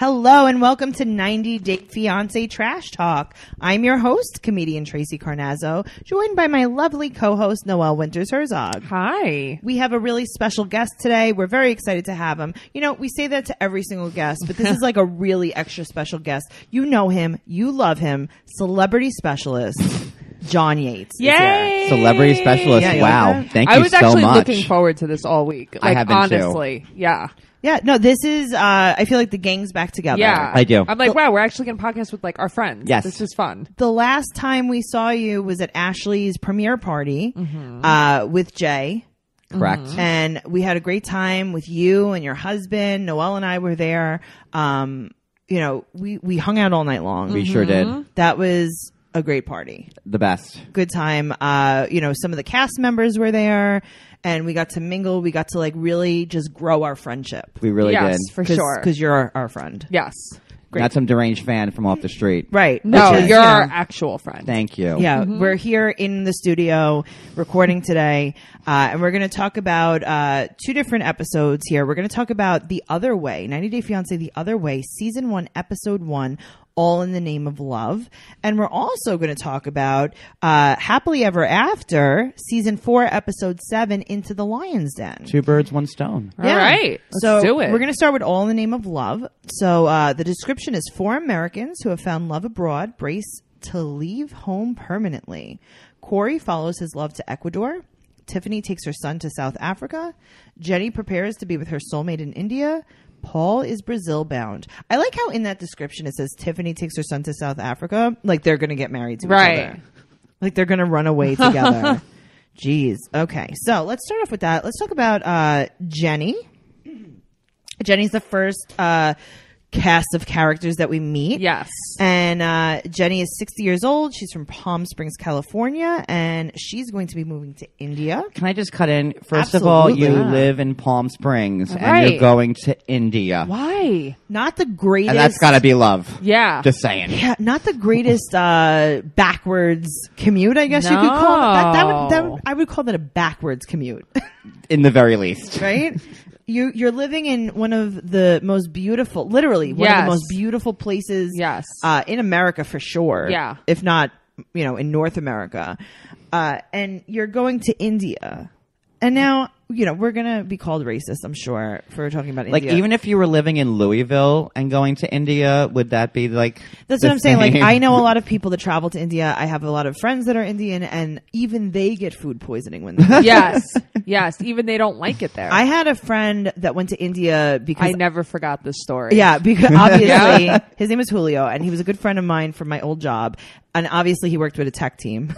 Hello and welcome to 90 Day Fiancé Trash Talk. I'm your host, comedian Tracy Carnazzo, joined by my lovely co-host, Noelle Herzog. Hi. We have a really special guest today. We're very excited to have him. You know, we say that to every single guest, but this is like a really extra special guest. You know him. You love him. Celebrity specialist, John Yates. Yay! Celebrity specialist. Yeah, wow. like Thank you so much. I was actually looking forward to this all week. Like, I have been honestly. too. Yeah. Yeah, no, this is, I feel like the gang's back together. Yeah. I do. I'm like, wow, we're actually going to podcast with like our friends. Yes. This is fun. The last time we saw you was at Ashley's premiere party with Jay. Correct. And we had a great time with you and your husband. Noelle and I were there. You know, we hung out all night long. We sure did. That was a great party. The best. Good time. You know, some of the cast members were there and we got to mingle. We got to like really just grow our friendship. We really Yes, did. for sure. Because you're our friend. Yes. Not some deranged fan from off the street. Right. No, Which is, you're you know, our actual friend. Thank you. Yeah, we're here in the studio recording today, and we're going to talk about two different episodes here. We're going to talk about The Other Way, 90 Day Fiancé The Other Way, Season 1, Episode 1, All in the Name of Love. And we're also going to talk about Happily Ever After, Season 4, Episode 7, Into the Lion's Den. Two birds, one stone. All right. Let's do it. We're going to start with All in the Name of Love. So the description is 4 Americans who have found love abroad brace to leave home permanently. Corey follows his love to Ecuador. Tiffany takes her son to South Africa. Jenny prepares to be with her soulmate in India. Paul is Brazil bound. I like how in that description it says Tiffany takes her son to South Africa. Like they're going to get married to each other. Like they're going to run away together. Jeez. Okay. So let's start off with that. Let's talk about Jenny. Jenny's the first cast of characters that we meet. Yes. And Jenny is 60 years old. She's from Palm Springs, California, and she's going to be moving to India. Can I just cut in? First of all, you Absolutely. live in Palm Springs and Right. you're going to India. Why? Not the greatest. And that's got to be love. Yeah. Just saying. Yeah, not the greatest backwards commute, I guess you could call it. I would call that a backwards commute, In the very least. right? You're living in one of the most beautiful, literally one of the Yes. most beautiful places Yes. in America for sure. Yeah. If not, you know, in North America. And you're going to India. And now, you know, we're going to be called racist, I'm sure, for talking about Like, India. even if you were living in Louisville and going to India, would that be like... That's the what I'm saying. Like, same? I know a lot of people that travel to India. I have a lot of friends that are Indian, and even they get food poisoning when they Yes. Yes. Even they don't like it there. I had a friend that went to India because I never forgot this story. yeah, because obviously his name is Julio, and he was a good friend of mine from my old job, and obviously he worked with a tech team.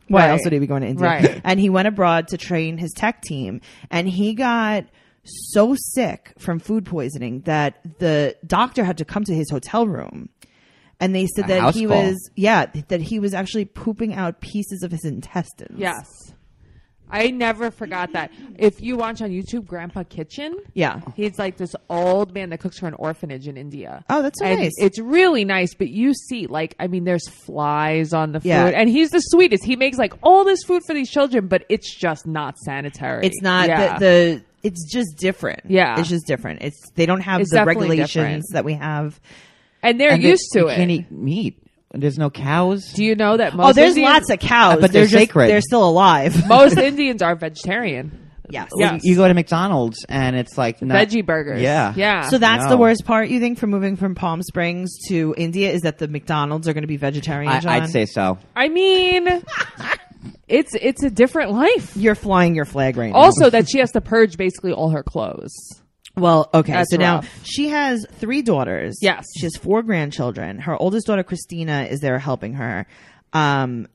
Why Right. else would he be going to India? Right. And he went abroad to train his tech team, and he got so sick from food poisoning that the doctor had to come to his hotel room. And they said that house he call. that he was actually pooping out pieces of his intestines. Yes. I never forgot that. If you watch on YouTube, Grandpa Kitchen, Yeah. he's like this old man that cooks for an orphanage in India. Oh, that's so and nice. It's really nice, but you see, like, I mean, there's flies on the food. Yeah. And he's the sweetest. He makes like all this food for these children, but it's just not sanitary. It's not Yeah. it's just different. Yeah. It's just different. They don't have It's the definitely regulations different. that we have. And they're And used you to can't it. eat meat. There's no cows. Do you know that most Oh, there's Indians, lots of cows, But they're just sacred. they're still alive. most Indians are vegetarian. Yes. Yeah. You go to McDonald's and it's like... not- Veggie burgers. Yeah. Yeah. So that's No. the worst part, you think, for moving from Palm Springs to India is that the McDonald's are going to be vegetarian, John? I'd say so. I mean, it's a different life. You're flying your flag right now. Also, that she has to purge basically all her clothes. Well, okay. That's so now rough. she has 3 daughters. Yes. She has 4 grandchildren. Her oldest daughter, Christina, is there helping her. What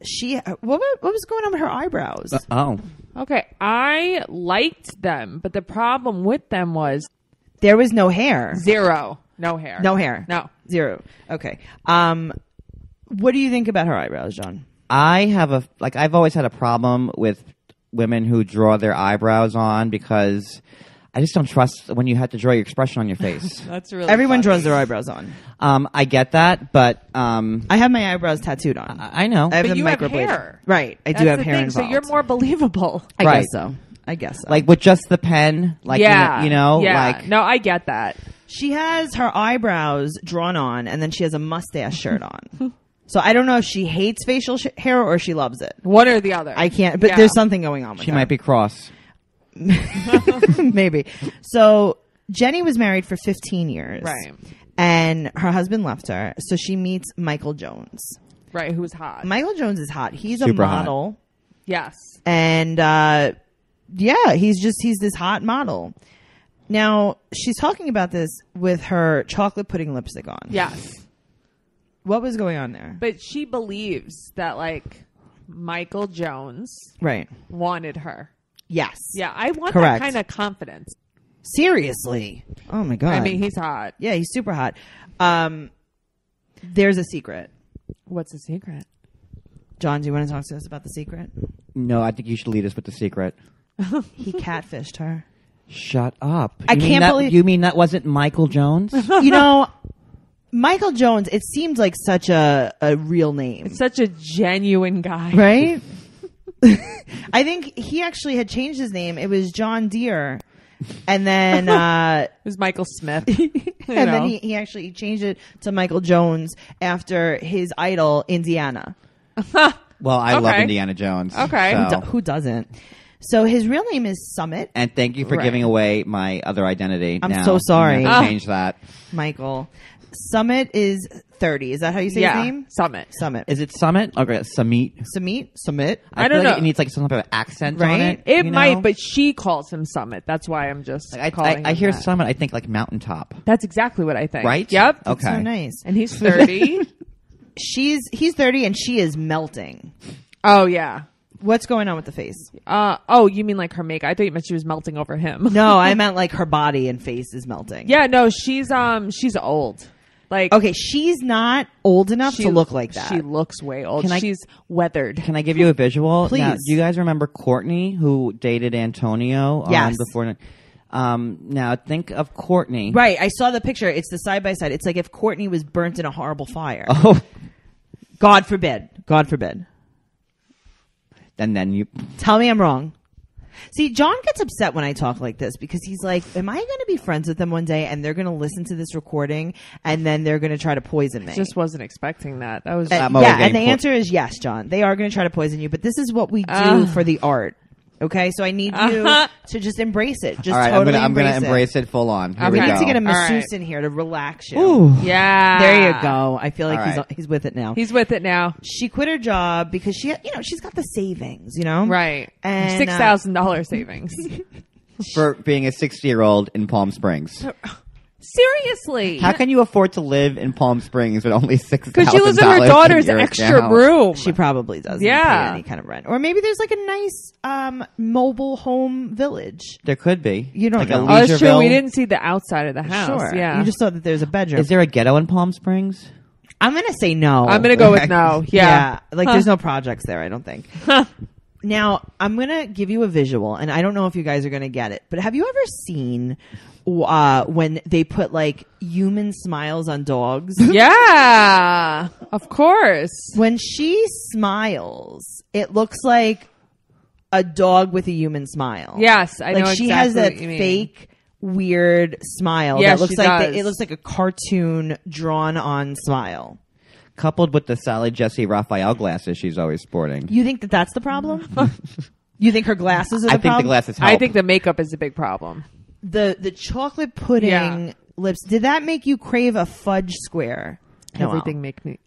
was going on with her eyebrows? Oh. Okay, I liked them, but the problem with them was There was no hair. zero. No hair. No hair. No. 0. Okay. What do you think about her eyebrows, John? I've always had a problem with women who draw their eyebrows on because I just don't trust when you have to draw your expression on your face. That's really Everyone funny. draws their eyebrows on. I get that, but I have my eyebrows tattooed on. I know. I have But them you have microbladed. hair. Right. I That's do have the hair thing, involved. so you're more believable. I Right. guess so. I guess so. Like with just the pen, like yeah. you know, yeah. like No, I get that. She has her eyebrows drawn on, and then she has a mustache shirt on. So I don't know if she hates facial hair or she loves it. One or the other. I can't, but there's something going on with She her. might be cross. Maybe. So Jenny was married for 15 years. Right. And her husband left her. So she meets Michael Jones. Right, who's hot. Michael Jones is hot. He's Super a hot. model. Yes. And he's this hot model. Now, she's talking about this with her chocolate pudding lipstick on. Yes. What was going on there? But she believes that, like, Michael Jones Right. wanted her. Yes. Yeah, I want Correct. that kind of confidence. Seriously. Oh, my God. I mean, he's hot. Yeah, he's super hot. There's a secret. What's the secret? John, do you want to talk to us about the secret? No, I think you should lead us with the secret. He catfished her. Shut up. I You mean can't that- believe- You mean that wasn't Michael Jones? You know, Michael Jones, it seemed like such a real name. It's such a genuine guy. Right? I think he actually had changed his name. It was John Deere. And then It was Michael Smith. and then he actually changed it to Michael Jones after his idol, Indiana. Well, I love Okay. Indiana Jones. Okay. so- Who doesn't? So his real name is Summit And thank you for Right. giving away my other identity. I'm now. so sorry. You have to change that. Michael. Summit is 30. Is that how you say Yeah. his name? Summit. Summit. Is it Summit? Okay, Summit. Summit. I feel don't like know. It needs like some type of accent on Right? it. It you might, know? but she calls him Summit. That's why I'm just calling I him hear that. Summit. I think like mountaintop. That's exactly what I think. Right? Yep. Okay. So nice. And he's 30. He's 30 and she is melting. Oh, yeah. What's going on with the face? Oh, you mean like her makeup? I thought you meant she was melting over him. No, I meant like her body and face is melting. Yeah, no, she's old. Like, Okay, she's not old enough to look like that. She looks way old. Can I- She's weathered. Can I give you a visual? Please. Now, do you guys remember Courtney, who dated Antonio? Yes. Before. Now think of Courtney. Right, I saw the picture. It's the side by side. It's like if Courtney was burnt in a horrible fire. Oh, God forbid. God forbid. and then you. Tell me I'm wrong. See, John gets upset when I talk like this because he's like, am I going to be friends with them one day and they're going to listen to this recording and then they're going to try to poison me? Just wasn't expecting that. That was I'm always Yeah, and the getting answer is yes, John. They are going to try to poison you, but this is what we do for the art. Okay, so I need you to just embrace it. Just All right, totally I'm gonna embrace it. embrace it full on. Here Okay. we We go. need to get a All masseuse right. in here to relax you. Ooh. yeah. There you go. I feel like All right. he's with it now. He's with it now. She quit her job because she's got the savings, Right. And $6,000 savings. For being a 60-year-old in Palm Springs. Seriously. How can you afford to live in Palm Springs with only $6,000? Because she lives in her daughter's your extra account? room. She probably doesn't Yeah. pay any kind of rent. Or maybe there's like a nice mobile home village. There could be. You don't like know. A Oh, that's true. Leisureville. We didn't see the outside of the house. Sure. Yeah. You just thought that there's a bedroom. Is there a ghetto in Palm Springs? I'm going to say no. I'm going to go with no. Yeah. Like there's no projects there, I don't think. Now, I'm going to give you a visual, and I don't know if you guys are going to get it, but have you ever seen when they put like human smiles on dogs? Yeah. Of course. When she smiles, it looks like a dog with a human smile. Yes, I know Like she exactly has that what you mean. fake weird smile Yeah, that looks she like does. it looks like a cartoon drawn on smile. Coupled with the Sally Jesse Raphael glasses she's always sporting. You think that that's the problem? You think her glasses are the I think problem? the glasses help. I think the makeup is a big problem. The chocolate pudding Yeah. lips, did that make you crave a fudge square? Noelle? Everything makes me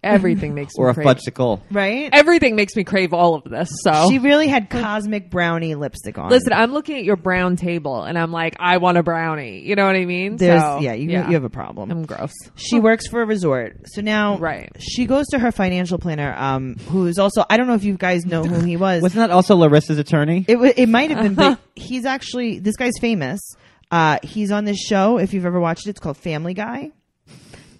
or a crave. fudgesicle. Right? Everything makes me crave all of this. So She really had cosmic brownie lipstick on. listen, I'm looking at your brown table and I'm like, I want a brownie. You know what I mean? There's, So, you have a problem. I'm gross. She works for a resort. So now Right. she goes to her financial planner, who is also, I don't know if you guys know who he was. Wasn't that also Larissa's attorney? It might have been, but he's actually, this guy's famous. He's on this show, if you've ever watched it, it's called Family Guy.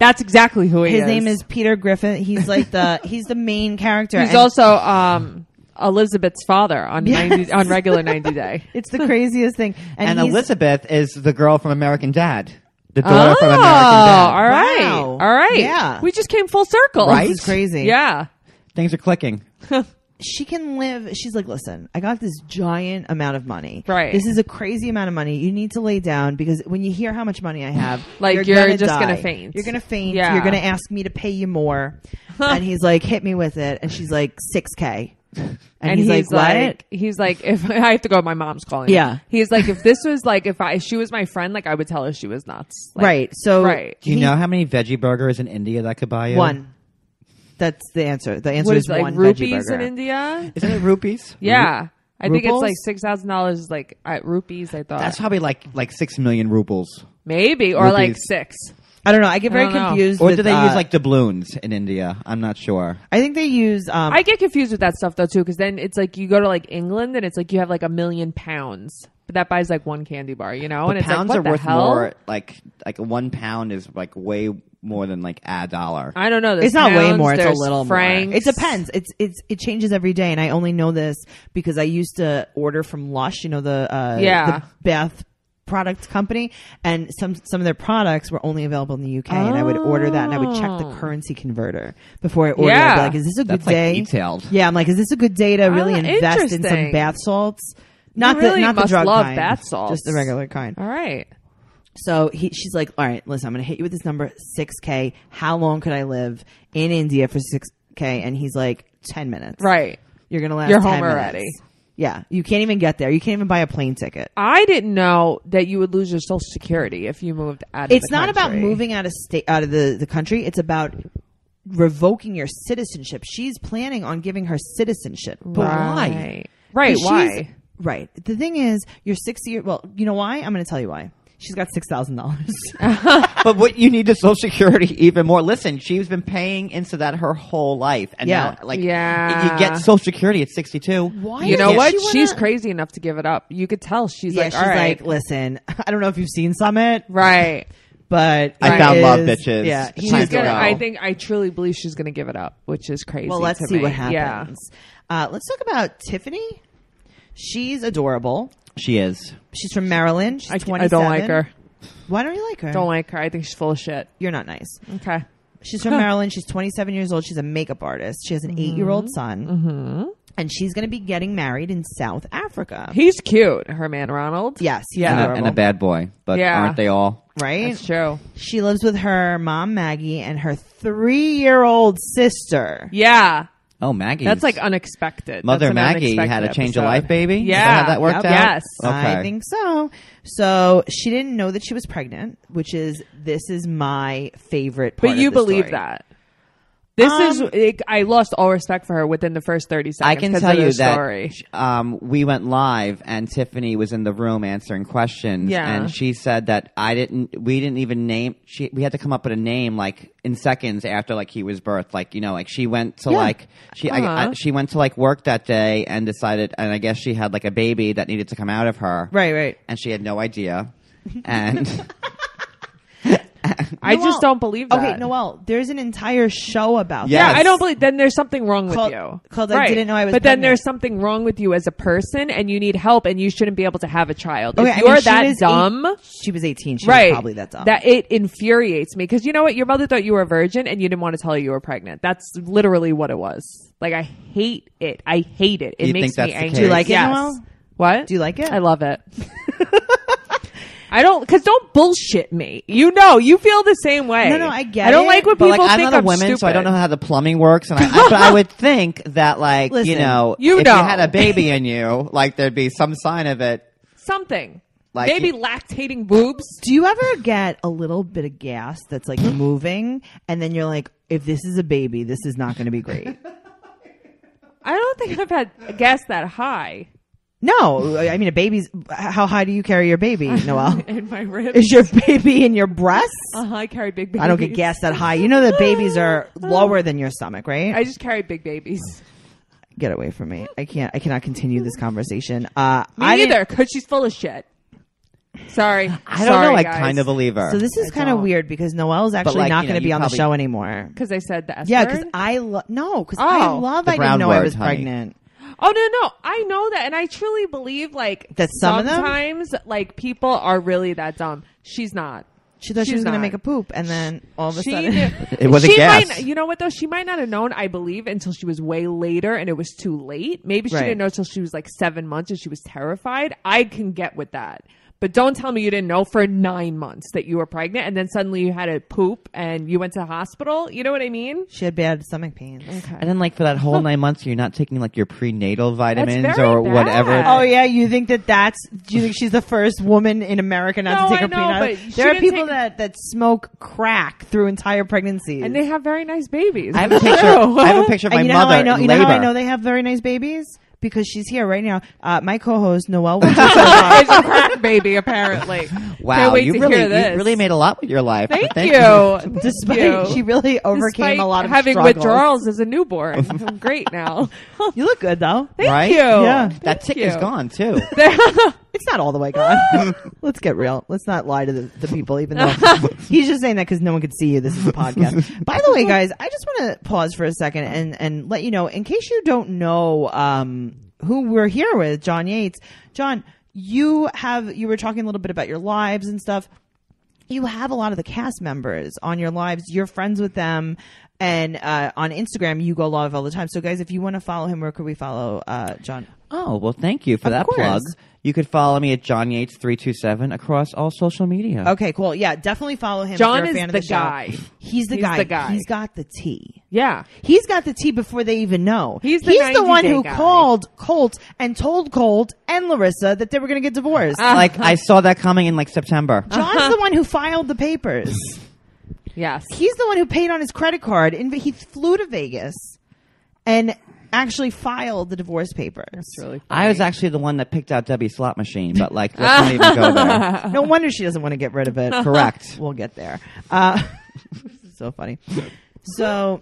That's exactly who he is. His name is Peter Griffin. He's like he's the main character. He's And also Elizabeth's father on Yes. on regular 90 Day. it's the craziest thing. And he's- Elizabeth is the girl from American Dad. The daughter from American All Dad. right. Wow. All right. Yeah. We just came full circle. Right? This is crazy. Yeah. Things are clicking. she can live. She's like, listen, I got this giant amount of money. Right. This is a crazy amount of money. You need to lay down because when you hear how much money I have, Like, you're you're just die. gonna faint. You're gonna faint. Yeah. You're gonna ask me to pay you more. And he's like, hit me with it. And she's like, $6,000. And he's like, what? he's like, if I have to go, my mom's calling. Yeah. Me. He's like, if this was like, she was my friend, like I would tell her she was nuts. Like, Right. So right. Do you know how many veggie burgers in India that could buy you? one. That's the answer. The answer What is is it, like one veggie rupees burger. in India? Isn't it rupees? Yeah. I think it's Ruples? like $6,000 is like rupees, I thought. That's probably like 6 million rubles. Maybe. Or like Rupees. 6. I don't know. I get very I don't know. confused. Or with, do they use like doubloons in India? I'm not sure. I think they use. I get confused with that stuff though too, because then it's like you go to like England and it's like you have like 1,000,000 pounds, but that buys like one candy bar, you know? But And it's pounds like, are what worth the hell? more. Like 1 pound is like way more than like $1. I don't know. There's It's not way pounds, more. It's a there's little francs. more. It depends. It changes every day, and I only know this because I used to order from Lush. You know the bath product company, and some of their products were only available in the UK, and I would order that, and I would check the currency converter before I ordered. Yeah. I'd be like, is this a good That's like day? detailed. Yeah, I'm like, is this a good day to really invest in some interesting. bath salts? Not You really the must drug love kind, bath salts. just the regular kind. All right. So she's like, all right, listen, I'm going to hit you with this number, $6,000. How long could I live in India for $6,000? And he's like, 10 minutes. Right. You're going to last You're 10 home minutes. already. Yeah. You can't even get there. You can't even buy a plane ticket. I didn't know that you would lose your Social Security if you moved out of It's the not about country. moving out of the country. It's about revoking your citizenship. She's planning on giving her citizenship. But why? Right. Right. 'Cause Why? Right. The thing is, you're 60 years. Well, you know why? I'm going to tell you why. She's got $6,000. But what you need the Social Security even more. Listen, she's been paying into that her whole life, and Yeah. now, like, Yeah. you get Social Security at 62. Why? You know doesn't what? she wanna- She's crazy enough to give it up. You could tell she's Yeah, like, she's all right. like, listen, I don't know if you've seen Summit, Right. but I it found love, is- bitches. Yeah, She's he's She's to gonna, go. I truly believe she's going to give it up, which is crazy. Well, let's to see me. what Yeah. happens. Let's talk about Tiffany. She's adorable. She is. She's from Maryland. She's 27. I don't like her. Why don't you like her? Don't like her. I think she's full of shit. You're not nice. Okay. She's from Maryland. She's 27 years old. She's a makeup artist. She has an 8-year-old son. Mm-hmm. And she's going to be getting married in South Africa. He's cute. Her man Ronald. Yes. He's Yeah. adorable. And a bad boy. But Yeah. aren't they all? Right? That's true. She lives with her mom, Maggie, and her 3-year-old sister. Yeah. Oh, Maggie. That's like unexpected. Mother That's an Maggie had a unexpected change of episode. life, baby? Is Yeah. that how that worked out? Yes. Okay. I think so. So she didn't know that she was pregnant, which is, this is my favorite part But you of the believe story. that. This is, I lost all respect for her within the first 30 seconds. I can 'cause tell of the you story. that we went live and Tiffany was in the room answering questions. Yeah. And she said that we didn't even name, we had to come up with a name like in seconds after like he was birthed. Like, you know, like she went to she went to like work that day and decided, and I guess she had like a baby that needed to come out of her. Right. And she had no idea. And I Noelle- just don't believe that. Okay, Noelle, there's an entire show about Yeah. Yeah, that. I don't believe. Then there's something wrong Called- with you. called I Didn't Know I Was But then Pregnant. there's something wrong with you as a person, and you need help, and you shouldn't be able to have a child. Okay, if I you're mean, she that was dumb, She was 18. She right? was probably that dumb. That it infuriates me because you know what? Your mother thought you were a virgin, and you didn't want to tell her you were pregnant. That's literally what it was. Like I hate it. I hate it. It You makes think me that's the angry. case? Do you like it, Yes. Noelle? What? Do you like it? I love it. I don't, because don't bullshit me. You know, you feel the same way. No, I get I don't it, like when but people like I'm think not a I'm woman, stupid. so I don't know how the plumbing works. And but I would think that like Listen, you know, you if know. you had a baby in you, like there'd be some sign of it. Something. Like Maybe lactating boobs. Do you ever get a little bit of gas that's like moving, and then you're like, if this is a baby, this is not going to be great? I don't think I've had gas that high No, I mean, a baby's. How high do you carry your baby, Noelle? in my ribs. Is your baby in your breasts? I carry big babies. I don't get gas that high. You know that babies are lower than your stomach, right? I just carry big babies. Get away from me. I cannot continue this conversation. Me I didn't- neither, because she's full of shit. Sorry. I don't know. I guys. kind of believe her. So this is I kind of don't. weird because Noelle's actually like, not you know, going to be you on the probably- show anymore. Because I said the S Yeah, word? because I love I Oh. love. The I brown didn't know I words, was honey. pregnant. Oh, no. I know that. And I truly believe, like, That some of them? sometimes, like, people are really that dumb. She's not. She thought she was going to make a poop, and then all of a sudden... It was a gas. You know what, though? She might not have known, I believe, until she was way later, and it was too late. Maybe she didn't know until she was like 7 months, and she was terrified. I can get with that. But don't tell me you didn't know for 9 months that you were pregnant, and then suddenly you had a poop, and you went to the hospital. You know what I mean? She had bad stomach pains. Okay. And then, like, for that whole 9 months, you're not taking, like, your prenatal vitamins very or bad. whatever. Oh, yeah? You think do you think she's the first woman in America not to take her prenatal? But there are people that smoke crack through entire pregnancies. And they have very nice babies. I have a picture. I have a picture of my And mother in you know how I labor. know they have very nice babies? Because she's here right now. My co-host, Noelle, went to She's a crack baby, apparently. Wow, Can't wait you to really, hear this. you really made a lot with your life. Thank Thank you. Despite she really overcame Despite a lot of having struggles. withdrawals as a newborn. I'm great now. You look good though. Thank Right? you. Yeah. That tick is you. gone, too. It's not all the way gone. Let's get real. Let's not lie to the people, even though he's just saying that because no one could see you. This is a podcast. By the way, guys, I just want to pause for a second and let you know, in case you don't know who we're here with, John Yates. John, you were talking a little bit about your lives and stuff. You have a lot of the cast members on your lives. You're friends with them. And on Instagram, you go live all the time. So, guys, if you want to follow him, where could we follow John? Oh, well, thank you for that course. plug. You could follow me at John Yates 327 across all social media. Okay, cool. Yeah, definitely follow him. John if you're a is fan the of the guy. show. He's the guy. He's got the tea. Yeah. He's got the tea before they even know. He's the 90 one day who guy. called Colt and told Colt and Larissa that they were going to get divorced. Like, I saw that coming in, like, September. John's the one who filed the papers. Yes. He's the one who paid on his credit card. He flew to Vegas and actually filed the divorce papers. It's really funny. I was actually the one that picked out Debbie's slot machine, but, like, let's not even go there. No wonder she doesn't want to get rid of it. Correct. We'll get there. This is so funny. So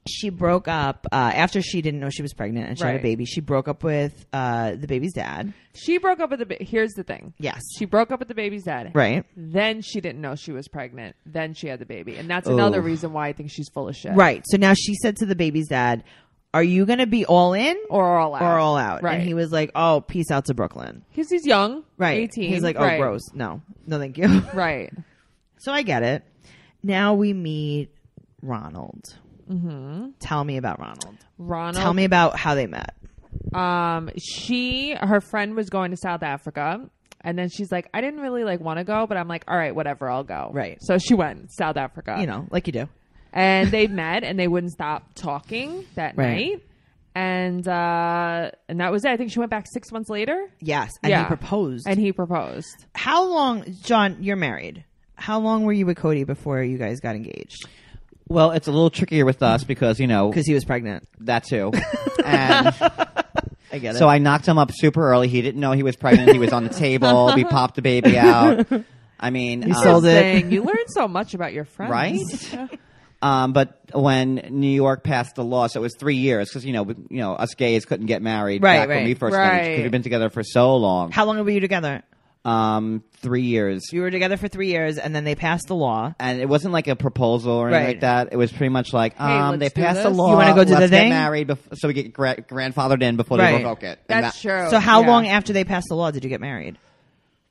she broke up after she didn't know she was pregnant and she had a Right. baby. She broke up with the baby's dad. She broke up with here's the thing. Yes. She broke up with the baby's dad. Right. Then she didn't know she was pregnant. Then she had the baby. And that's another Ooh. reason why I think she's full of shit. Right. So now she said to the baby's dad, "Are you going to be all in Or all out. or all out?" Right. And he was like, "Oh, peace out to Brooklyn." Because he's young. Right. 18. He's like, "Oh, right. gross. No, thank you." Right. So I get it. Now we meet Ronald. Mm-hmm. Tell me about Ronald. Tell me about how they met. Her friend was going to South Africa, and then she's like, I didn't really like want to go, but I'm like, all right, whatever, I'll go. Right. So she went South Africa. You know, like you do. And they met, and they wouldn't stop talking that Right. night. And that was it. I think she went back 6 months later. Yes. And Yeah. he proposed. And he proposed. How long, John, you're married. How long were you with Cody before you guys got engaged? Well, it's a little trickier with us because, you know, Because he was pregnant. that too. And I get it. so I knocked him up super early. He didn't know he was pregnant. He was on the table. We popped the baby out. I mean, You sold it. Dang, you learn so much about your friends. right? But when New York passed the law, so it was 3 years because, you know, us gays couldn't get married back when we first met because we've been together for so long. How long were you together? 3 years. You were together for 3 years, and then they passed the law. And it wasn't like a proposal or anything Right. like that. It was pretty much like, let's they do passed the this. law. You wanna go do the let's thing? get married so we get grandfathered in before Right. they revoke it. And That's true. So how Yeah. long after they passed the law did you get married?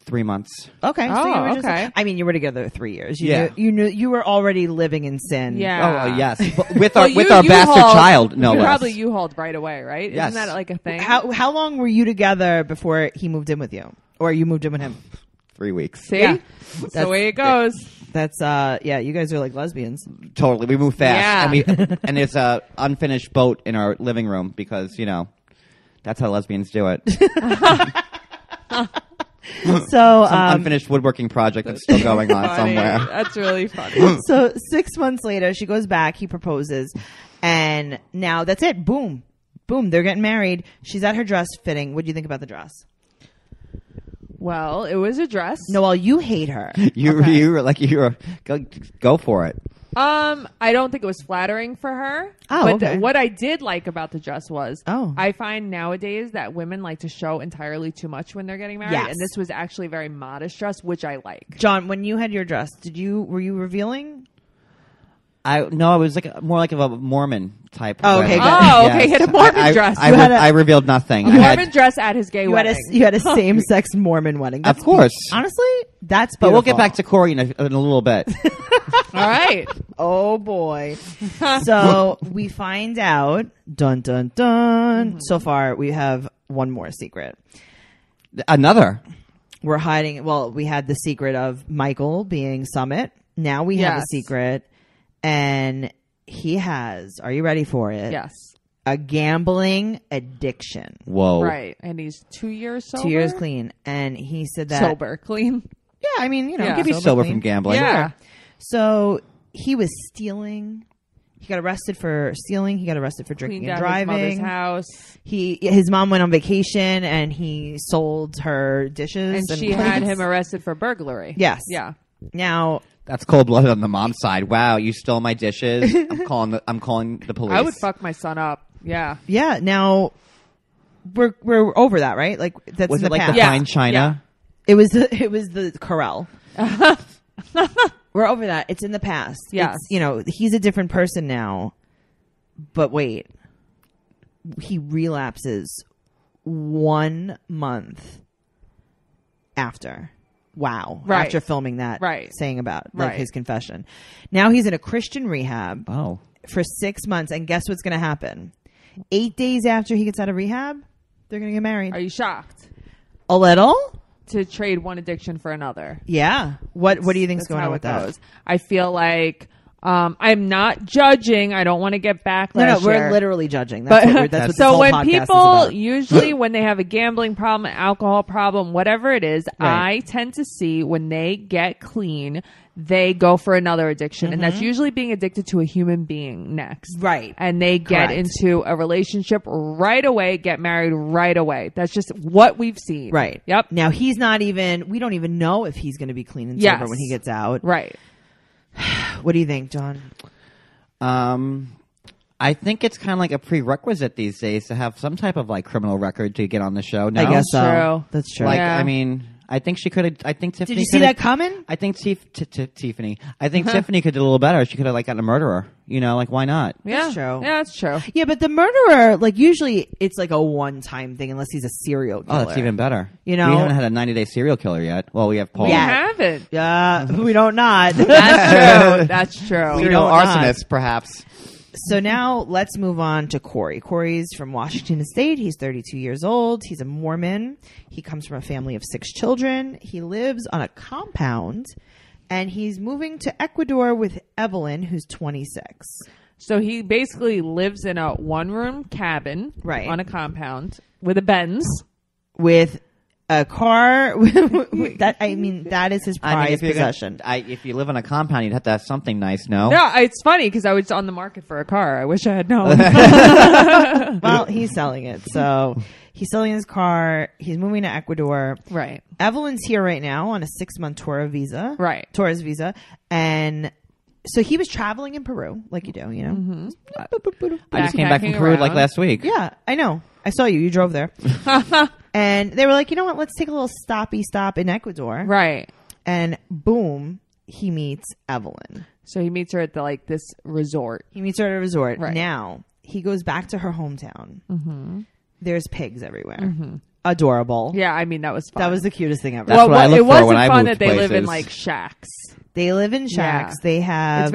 3 months. Okay. So you Oh, were just, okay. I mean, you were together 3 years. Yeah. You knew you were already living in sin. Yeah. Oh, yes. But with Well, our bastard U-Hauled- child, no you less. probably U-Hauled right away, right? Yes. Isn't that like a thing? How long were you together before he moved in with you? Or you moved in with him? 3 weeks. See? Yeah. That's the way it goes. That's yeah, you guys are like lesbians. Totally. We move fast. Yeah. And there's a unfinished boat in our living room because, you know, that's how lesbians do it. So Some unfinished woodworking project that's still going on Funny. somewhere. That's really funny. so 6 months later, she goes back, he proposes, and now that's it. Boom. Boom, they're getting married. She's at her dress fitting. What do you think about the dress? Well, it was a dress. Noelle, you hate her. You were go for it. I don't think it was flattering for her. Oh, but okay. what I did like about the dress was, Oh. I find nowadays that women like to show entirely too much when they're getting married, Yes. and this was actually a very modest dress, which I like. John, when you had your dress, were you revealing? No, it was like more like of a Mormon type. Oh, okay, wedding. good. Oh, okay. He had a Mormon dress. I revealed nothing. Mormon dress at his gay wedding. You had a same-sex Mormon wedding. That's Of course. Honestly, that's beautiful. But we'll get back to Corey in a little bit. All right. Oh, boy. So we find out, dun, dun, dun. So far, we have one more secret. Another. We're hiding. Well, we had the secret of Michael being Summit. Now we have a secret. And he has, are you ready for it? Yes. A gambling addiction. Whoa. Right. And he's 2 years sober. 2 years clean. And he said that. Sober. Clean. Yeah, I mean, you know. Yeah. He could be sober from gambling. Yeah. So he was stealing. He got arrested for stealing. He got arrested for drinking and driving. His mother's house. His mom went on vacation and he sold her dishes. And she had him arrested for burglary. Yes. Yeah. Now, that's cold-blooded on the mom's side. Wow, you stole my dishes. I'm calling the police. I would fuck my son up. Yeah. Yeah. Now we're over that, right? Like that's was in it the like past. the fine china? It was the corral. We're over that. It's in the past. Yes. He's a different person now. But wait, he relapses 1 month after. Wow. Right. After filming that. Right. Saying about Right. his confession. Now he's in a Christian rehab Oh. for 6 months. And guess what's going to happen? 8 days after he gets out of rehab, they're going to get married. Are you shocked? A little? To trade one addiction for another. Yeah. What do you think's That's going how on with it that? goes. I feel like I'm not judging. I don't want to get backlash. No, we're here. literally judging. But That's what this so whole when podcast is people about. usually when they have a gambling problem, alcohol problem, whatever it is, Right. I tend to see when they get clean, they go for another addiction, and that's usually being addicted to a human being next. Right. And they get Correct. into a relationship right away, get married right away. That's just what we've seen. Right. Yep. Now we don't even know if he's going to be clean and Yes. sober when he gets out. Right. What do you think, John? I think it's kind of like a prerequisite these days to have some type of like criminal record to get on the show. No? I guess so. True. That's true. Like, Yeah. I mean, I think she could have. I think Tiffany. Did you see coulda- that coming? I think Tiffany. I think Tiffany could do a little better. She could have like gotten a murderer. Like why not? Yeah. That's true. Yeah, that's true. Yeah, but the murderer, like usually it's like a one-time thing unless he's a serial killer. Oh, that's even better. You know? we haven't had a 90-day serial killer yet. Well, we have Paul. We Yeah. haven't. Yeah, we don't not. That's true. That's true. Serial don't arsonist, perhaps. So now let's move on to Corey. Corey's from Washington State. He's 32 years old. He's a Mormon. He comes from a family of 6 children. He lives on a compound, and he's moving to Ecuador with Evelin, who's 26. So he basically lives in a one-room cabin Right. on a compound with a Benz. With a car. That is his prized possession. If you live on a compound, you'd have to have something nice, no? No, it's funny because I was on the market for a car. I wish I had known. Well, he's selling it. So he's selling his car. He's moving to Ecuador. Right. Evelyn's here right now on a 6-month Right. tourist visa. And so he was traveling in Peru, like you do, you know? Mm-hmm. I just came back from Backpacking Peru like around. last week. Yeah, I know. I saw you. You drove there. And they were like, you know what? Let's take a little stop in Ecuador. Right. And boom, he meets Evelin. So he meets her at this resort. He meets her at a resort. Right. Now, he goes back to her hometown. Mm-hmm. There's pigs everywhere. Adorable. Yeah, I mean, that was fun. That was the cutest thing ever. That's what I look it for wasn't when I fun move that they live in places. shacks. They live in shacks. Yeah. They have...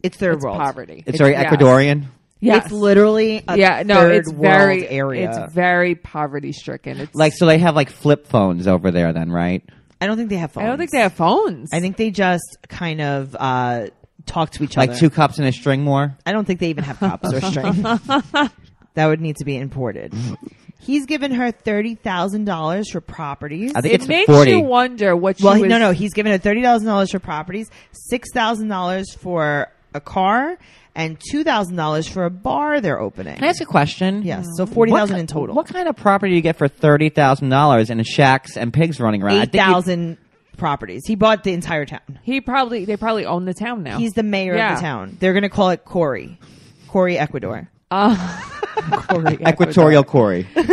It's third it's world. poverty. It's very yes. Ecuadorian. Yes. It's literally a third it's world very area. It's very poverty stricken. It's So they have like flip phones over there then, right? I don't think they have phones. I don't think they have phones. I think they just kind of talk to each other. Like 2 cups and a string more? I don't think they even have cops or string. That would need to be imported. He's given her $30,000 for properties. I think it it's makes 40. you wonder what she Well, was... no. He's given her $30,000 for properties, $6,000 for a car, and $2,000 for a bar they're opening. Can I ask a question? Yes, so $40,000 in total. What kind of property do you get for $30,000 in shacks and pigs running around? I think 8,000 properties. He bought the entire town. They probably own the town now. He's the mayor of the town. They're going to call it Corey, Ecuador. Equatorial Corey. But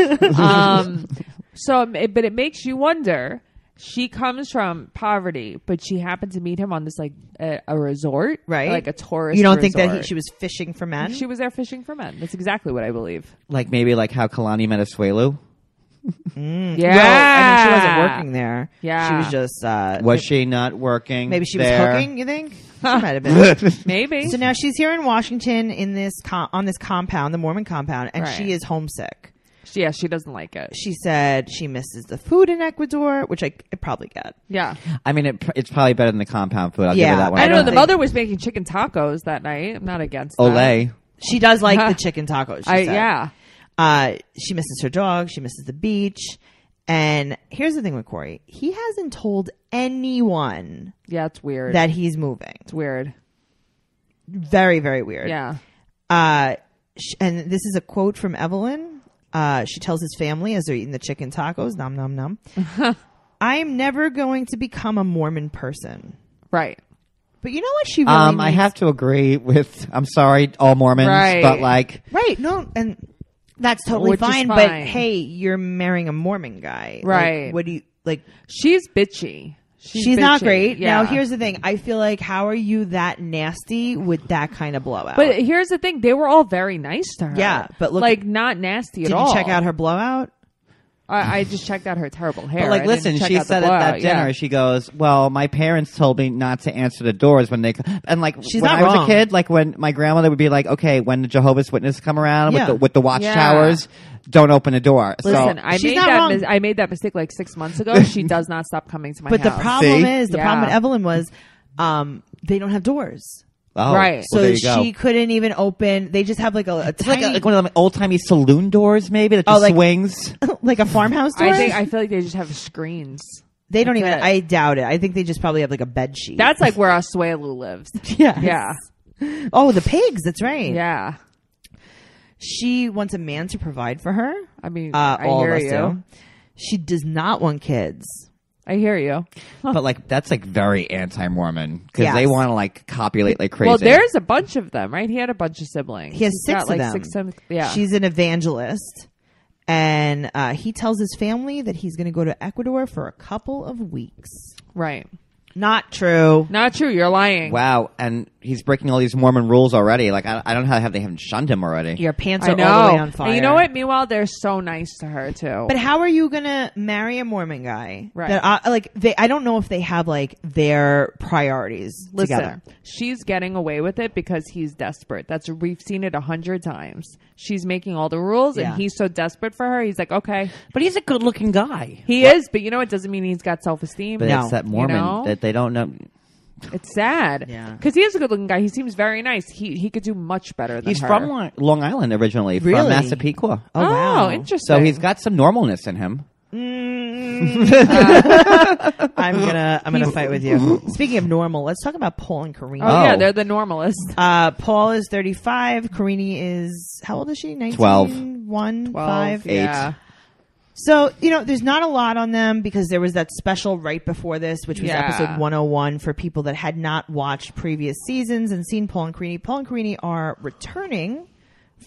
it makes you wonder She comes from poverty, but she happened to meet him on this like a resort, right? Like a tourist. You don't resort. think that she was fishing for men? She was there fishing for men. That's exactly what I believe. Like maybe like how Kalani met Asuelu. Yeah, well, I mean, she wasn't working there. Yeah, she was just. Was she not working? Maybe she there? was hooking. You think? She might have been. Maybe. So now she's here in Washington in this on this compound, the Mormon compound, and she is homesick. Yeah, she doesn't like it. She said she misses the food in Ecuador, which I probably get. Yeah. I mean, it's probably better than the compound food. I'll give her that one. I don't know. The mother was making chicken tacos that night. I'm not against that. Olay. She does like the chicken tacos, she said. Yeah. She misses her dog. She misses the beach. And here's the thing with Corey. He hasn't told anyone it's weird. that he's moving. It's weird. Very, very weird. Yeah. And this is a quote from Evelin. She tells his family as they're eating the chicken tacos, nom, nom, nom. I'm never going to become a Mormon person. Right. But you know what she really needs? I have to agree with, I'm sorry, all Mormons, but like... Right, no, and that's totally fine, but hey, you're marrying a Mormon guy. Right. Like, what do you, like... She's bitchy. She's not great. Yeah. Now, here's the thing. I feel like, how are you that nasty with that kind of blowout? But here's the thing. They were all very nice to her. Yeah, but look... Like, not nasty at all. Did you check out her blowout? I just checked out her terrible hair. But like, listen, she said at that dinner, she goes, well, my parents told me not to answer the doors when they... And like, she's when not I was wrong. a kid, like when my grandmother would be like, okay, when the Jehovah's Witnesses come around Yeah. with the watchtowers, don't open the door. Listen, so, I made that mistake like 6 months ago. She does not stop coming to my house. But the problem See? the problem with Evelyn was they don't have doors. oh, Right. well, there So you go. she couldn't even open. They just have like a It's tiny, like one of them old-timey saloon doors, maybe, that just like- swings. like a farmhouse door. I feel like they just have screens. they don't even. That's it. I doubt it. I think they just probably have like a bed sheet. That's like where Asuelu lives. yeah, Yeah. Oh, the pigs. That's right. Yeah. She wants a man to provide for her. I mean, All I hear of us you. do. She does not want kids. I hear you. But like, that's like very anti-Mormon because Yes. they want to like copulate like crazy. Well, there's a bunch of them, right? He had a bunch of siblings. He has He's 6 got, of like them. 6, 7, yeah. She's an evangelist, and he tells his family that he's going to go to Ecuador for a couple of weeks. right. Not true. Not true. You're lying. Wow, and he's breaking all these Mormon rules already. Like, I don't know how they haven't shunned him already. Your pants I are know. all the way on fire. And you know what? Meanwhile, they're so nice to her too. But how are you gonna marry a Mormon guy? Right. That, I don't know if they have like their priorities Listen, together. she's getting away with it because he's desperate. We've seen it 100 times. She's making all the rules, Yeah. and he's so desperate for her. He's like, okay, But he's a good-looking guy. he is, but you know, it doesn't mean he's got self-esteem. But No. it's that Mormon know? that they don't know. It's sad. Yeah. Because he is a good-looking guy. He seems very nice. He could do much better than He's her. from Long Island originly, Really? from Massapequa. Oh, wow. Interesting. So he's got some normalness in him. I'm gonna fight with you. Speaking of normal, let's talk about Paul and Karina. Oh, yeah, Oh. they're the normalists. Paul is 35. Karini is, how old is she? 19? 12. 1, 12, 5. yeah. So, there's not a lot on them because there was that special right before this, which was Yeah. episode 101 for people that had not watched previous seasons and seen Paul and Karini. Paul and Karini are returning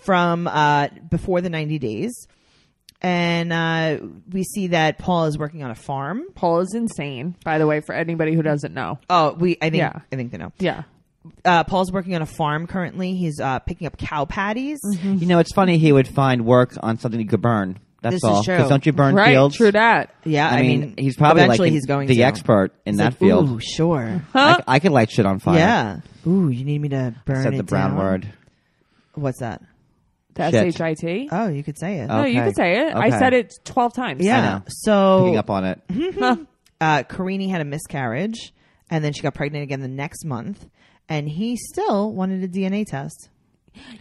from before the 90 days. And we see that Paul is working on a farm. Paul is insane, by the way, for anybody who doesn't know. Oh, I think they know. Yeah. Paul's working on a farm currently. He's picking up cow patties. Mm-hmm. You know, it's funny he would find work on something you could burn. That's This is all. true. Because don't you burn Right, fields? true that. Yeah, I mean, he's probably eventually like he's going the to. expert in He's that like, field. Ooh, sure. I could light shit on fire. Yeah. Ooh, you need me to burn Said it the brown down? word. What's that? The Shit. SHIT. Oh, you could say it. No, you Okay. could say it. I Okay. said it 12 times. Yeah. know. So Picking up on it. Karini had a miscarriage, and then she got pregnant again the next month, and he still wanted a DNA test.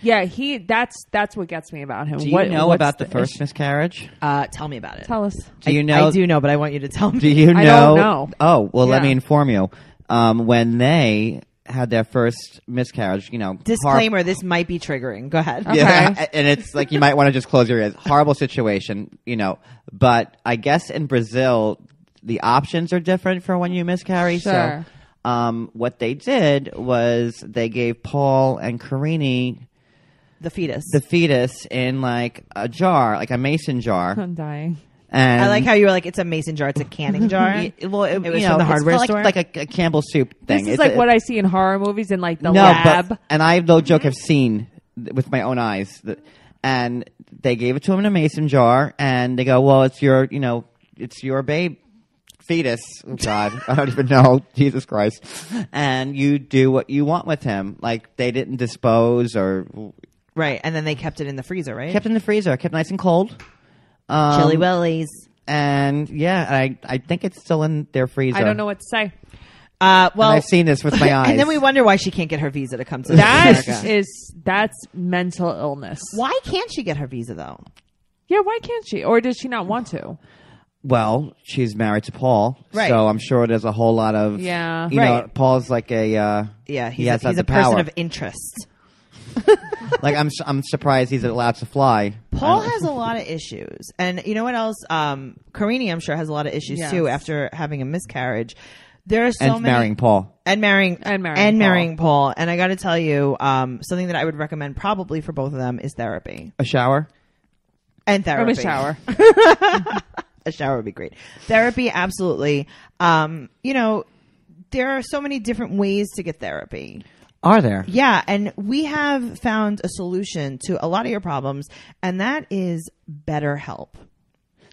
Yeah, that's what gets me about him. Do you know what's about the first miscarriage? Tell me about it. Tell us. Do you know? I do know, but I want you to tell me. Do you know? I don't know. Oh, well, let Yeah. me inform you. When they had their first miscarriage, Disclaimer: this might be triggering. Go ahead. Okay. Yeah, and it's like you might want to just close your ears. Horrible situation, But I guess in Brazil, the options are different for when you miscarry. Sure. So, what they did was they gave Paul and Karini The fetus. the fetus in like a jar, like a mason jar, I'm dying. And I like how you were like, it's a mason jar. It's a canning jar. Well, it was from the hardware it's store? like a Campbell's soup thing. This is like what I see in horror movies in like the no, lab. and I no joke have seen with my own eyes. And they gave it to him in a mason jar, and they go, well, it's your babe. Fetus. Oh, God. I don't even know. Jesus Christ. And you do what you want with him. Like, they didn't dispose or... Right. And then they kept it in the freezer, right? Kept it in the freezer. Kept nice and cold. Chili willies. And, yeah, I think it's still in their freezer. I don't know what to say. Well, and I've seen this with my eyes. And then we wonder why she can't get her visa to come to America. That's mental illness. Why can't she get her visa, though? Yeah, why can't she? Or does she not want to? Well, she's married to Paul, right. So I'm sure there's a whole lot of... Yeah. You know, Paul's like a... he's a person of interest. Like, I'm surprised he's allowed to fly. Paul has a lot of issues. And you know what else? Karini, I'm sure, has a lot of issues, too, after having a miscarriage. There are so many... marrying Paul. And marrying Paul. And I got to tell you, something that I would recommend probably for both of them is therapy. A shower? And therapy. A shower. A shower would be great. Therapy, absolutely. You know, there are so many different ways to get therapy. Are there? Yeah, and we have found a solution to a lot of your problems, and that is BetterHelp.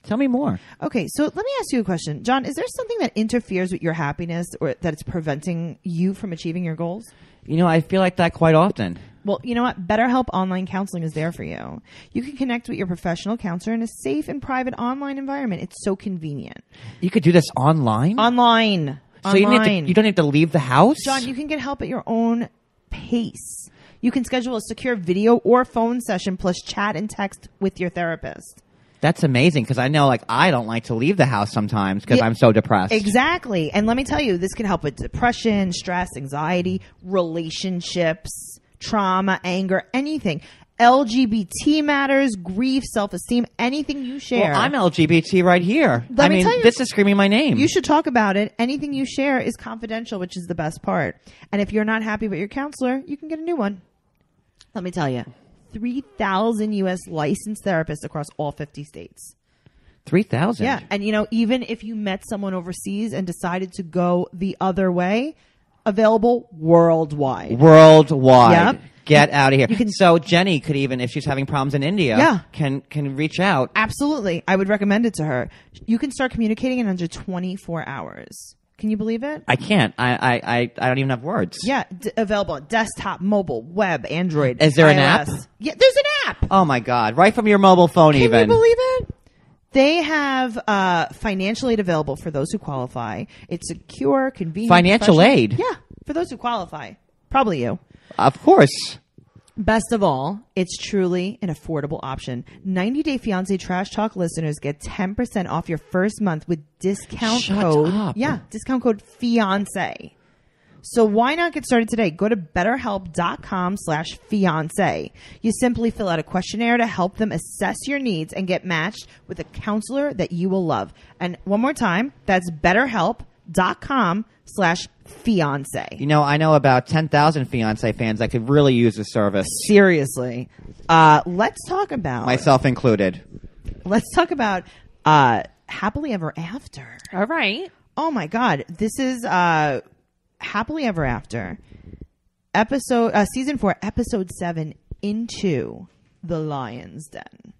Tell me more. Okay, so let me ask you a question. John, is there something that interferes with your happiness or that it's preventing you from achieving your goals? You know, I feel like that quite often. Well, you know what? BetterHelp Online Counseling is there for you. You can connect with your professional counselor in a safe and private online environment. It's so convenient. You could do this online? Online. So you don't need to leave the house? John, you can get help at your own pace. You can schedule a secure video or phone session plus chat and text with your therapist. That's amazing because I know, like, I don't like to leave the house sometimes because I'm so depressed. Exactly. And let me tell you, this can help with depression, stress, anxiety, relationships, trauma, anger, anything. LGBT matters, grief, self-esteem, anything you share. Well, I'm LGBT right here. Let me tell you, this is screaming my name. You should talk about it. Anything you share is confidential, which is the best part. And if you're not happy with your counselor, you can get a new one. Let me tell you. 3,000 U.S. licensed therapists across all 50 states. 3,000? Yeah. And, you know, even if you met someone overseas and decided to go the other way, available worldwide. Yep. Get out of here. You can, so Jenny could even, if she's having problems in India, can reach out. Absolutely. I would recommend it to her. You can start communicating in under 24 hours. Can you believe it? I can't. I don't even have words. Yeah, available on desktop, mobile, web, Android. Is there iOS. an app? Yeah, there's an app. Oh my God! Right from your mobile phone, Can even. Can you believe it? They have financial aid available for those who qualify. It's secure, convenient. Financial aid? Yeah, for those who qualify. Probably you. Of course. Best of all, it's truly an affordable option. 90 Day Fiancé Trash Talk listeners get 10% off your first month with discount code. Up. Yeah, discount code FIANCÉ. So why not get started today? Go to betterhelp.com/fiancé. You simply fill out a questionnaire to help them assess your needs and get matched with a counselor that you will love. And one more time, that's betterhelp.com/fiancé. You know, I know about 10,000 Fiancé fans that could really use the service. Seriously. Let's talk about... Myself included. Let's talk about Happily Ever After. All right. Oh, my God. This is Happily Ever After. Season 4, Episode 7, Into the Lion's Den.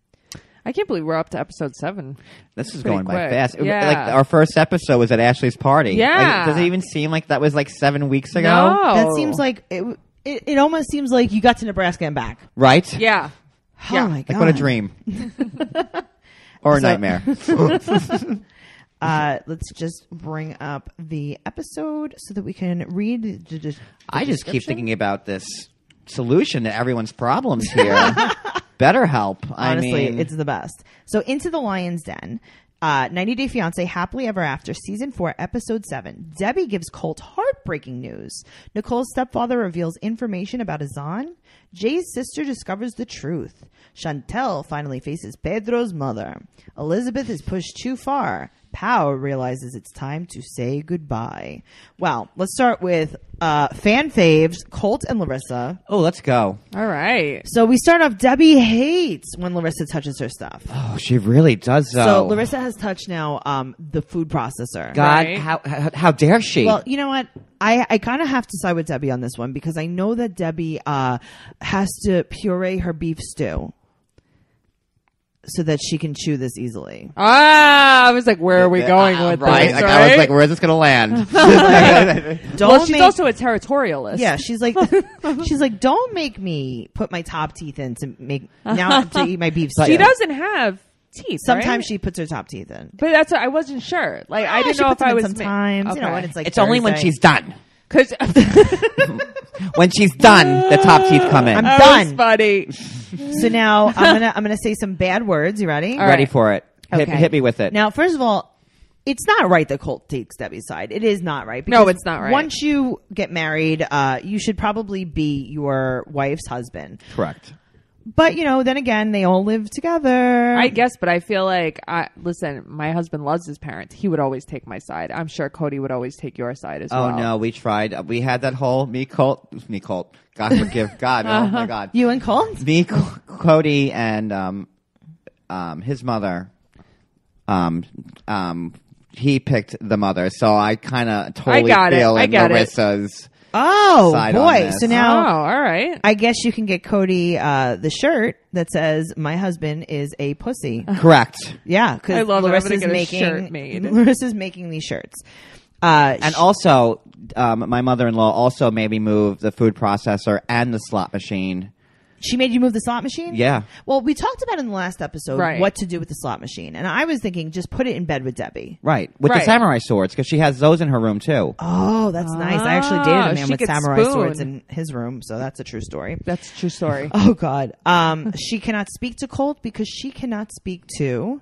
I can't believe we're up to episode 7. This is going by quick. fast. Yeah. Like our first episode was at Ashley's party. Yeah. Like, does it even seem like that was like 7 weeks ago? No. That seems like it almost seems like you got to Nebraska and back. Right? Yeah. Oh Yeah. my God. Like what a dream. Or a nightmare. Let's just bring up the episode so that we can read the I just keep thinking about this solution to everyone's problems here. BetterHelp. Honestly, it's the best. So, Into the Lion's Den, 90 Day Fiancé, Happily Ever After, Season 4, Episode 7. Debbie gives Colt heartbreaking news. Nicole's stepfather reveals information about Azan. Jay's sister discovers the truth. Chantel finally faces Pedro's mother. Elizabeth is pushed too far. power realizes it's time to say goodbye. Well, let's start with fan faves, Colt and Larissa. Oh, let's go. All right. So we start off, Debbie hates when Larissa touches her stuff. Oh, she really does, though. So Larissa has touched now the food processor. God, Right. how dare she? Well, you know what? I kind of have to side with Debbie on this one because I know that Debbie has to puree her beef stew so that she can chew this easily. I was like, where are we going with right? this? Like, Right? I was like, where is this going to land? Well, she's also a territorialist. Yeah, she's like, don't make me put my top teeth in to make now to eat my beef stew. She doesn't have teeth. Sometimes right? she puts her top teeth in. But that's what I wasn't sure. Like I didn't she know puts if I them in was sometimes. You know, when it's like It's only when Thursday. she's done. because When she's done, the top teeth come in. I'm that done. was funny. So now I'm gonna say some bad words. You ready? All Ready right. for it. Okay. Hit me with it. Now, first of all, it's not right that Colt takes Debbie's side. It is not right. No, because it's not right. Once you get married, you should probably be your wife's husband. Correct. But, you know, then again, they all live together. I guess, but I feel like, listen, my husband loves his parents. He would always take my side. I'm sure Cody would always take your side as well. Oh, no, we tried. We had that whole Colt. God forgive God. Oh, my God. You and Colt? Cody, and his mother. He picked the mother, so I kind of totally feel in Larissa's Oh, side on boy. this. So now, all right. I guess you can get Cody the shirt that says, my husband is a pussy. Correct. Yeah, I because love it. I'm Larissa's gonna get a making, shirt made. Larissa's making these shirts. And also, my mother-in-law also made me move the food processor and the slot machine. She made you move the slot machine? Yeah. Well, we talked about in the last episode Right. what to do with the slot machine. And I was thinking just put it in bed with Debbie. Right. With the Right. samurai swords, because she has those in her room, too. Oh, that's nice. I actually dated a man she with could samurai spoon. swords in his room, so that's a true story. That's a true story. Oh, God. She cannot speak to Colt because she cannot speak to...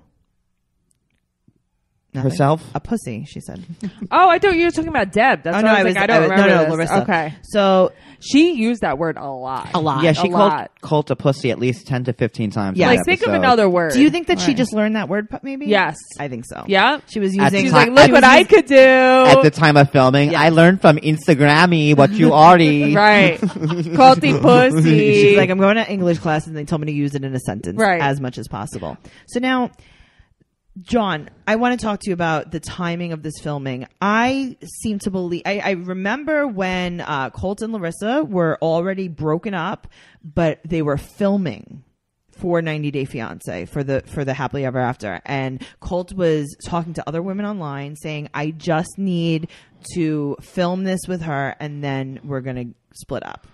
Nothing. Herself? A pussy, she said. Oh, I thought you were talking about Deb. That's Oh, what no, I was like, I don't remember No, this. Larissa. Okay. So... She used that word a lot. A lot. Yeah, she A called lot. Colt a pussy at least 10 to 15 times. Yeah. in that Like, think of episode. another word. Do you think that she Right. just learned that word, maybe? Yes. I think so. Yeah. She was At the using... She's time- like, look what I could do. At the time of filming, Yes. I learned from Instagrammy what you already... Right. Culty pussy. She's like, I'm going to English class, and they told me to use it in a sentence Right. as much as possible. So now, John, I want to talk to you about the timing of this filming. I seem to believe, I remember when Colt and Larissa were already broken up, but they were filming for 90 Day Fiance for the Happily Ever After. And Colt was talking to other women online saying, I just need to film this with her and then we're going to split up.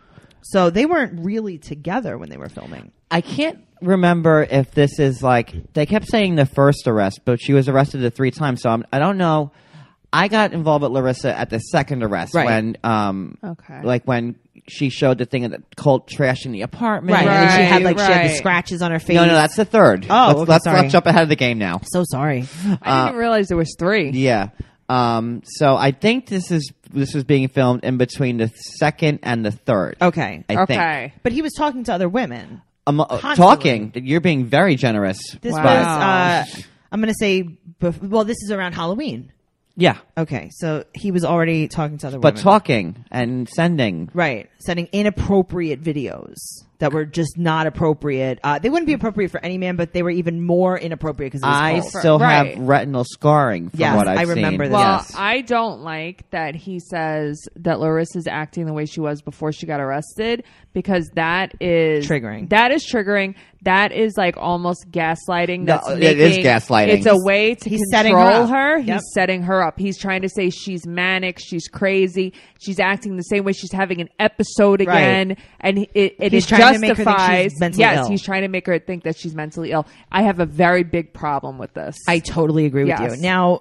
So they weren't really together when they were filming. I can't remember if this is like... They kept saying the first arrest, but she was arrested 3 times, so I don't know. I got involved with Larissa at the second arrest Right. when... Okay. Like when she showed the thing of the Colt trash in the apartment. Right. And then she had Right, she had the right. scratches on her face. No, that's the third. Oh, okay, let's sorry. jump ahead of the game now. So sorry. I didn't realize there was 3. Yeah. So I think this was being filmed in between the second and the third. Okay. I Okay. think. But he was talking to other women. Constantly. Talking. You're being very generous. This Wow. was, I'm going to say, well, this is around Halloween. Yeah. Okay. So he was already talking to other But women. talking and sending. Right. Sending inappropriate videos that were just not appropriate. They wouldn't be appropriate for any man, but they were even more inappropriate because I Colt. still Right. have retinal scarring from Yes, what I've I seen. remember this. Well, Yes. I don't like that he says that Larissa's acting the way she was before she got arrested because that is Triggering. That is triggering. That is like almost gaslighting. That's No, it is gaslighting. It's a way to He's setting her control up. her. Yep. He's setting her up. He's trying to say she's manic, she's crazy, she's acting the same way, she's having an episode again, and it He's it trying to make her think justifies. she's mentally yes, ill. he's trying to make her think that she's mentally ill. I have a very big problem with this. I totally agree with Yes. you. Now,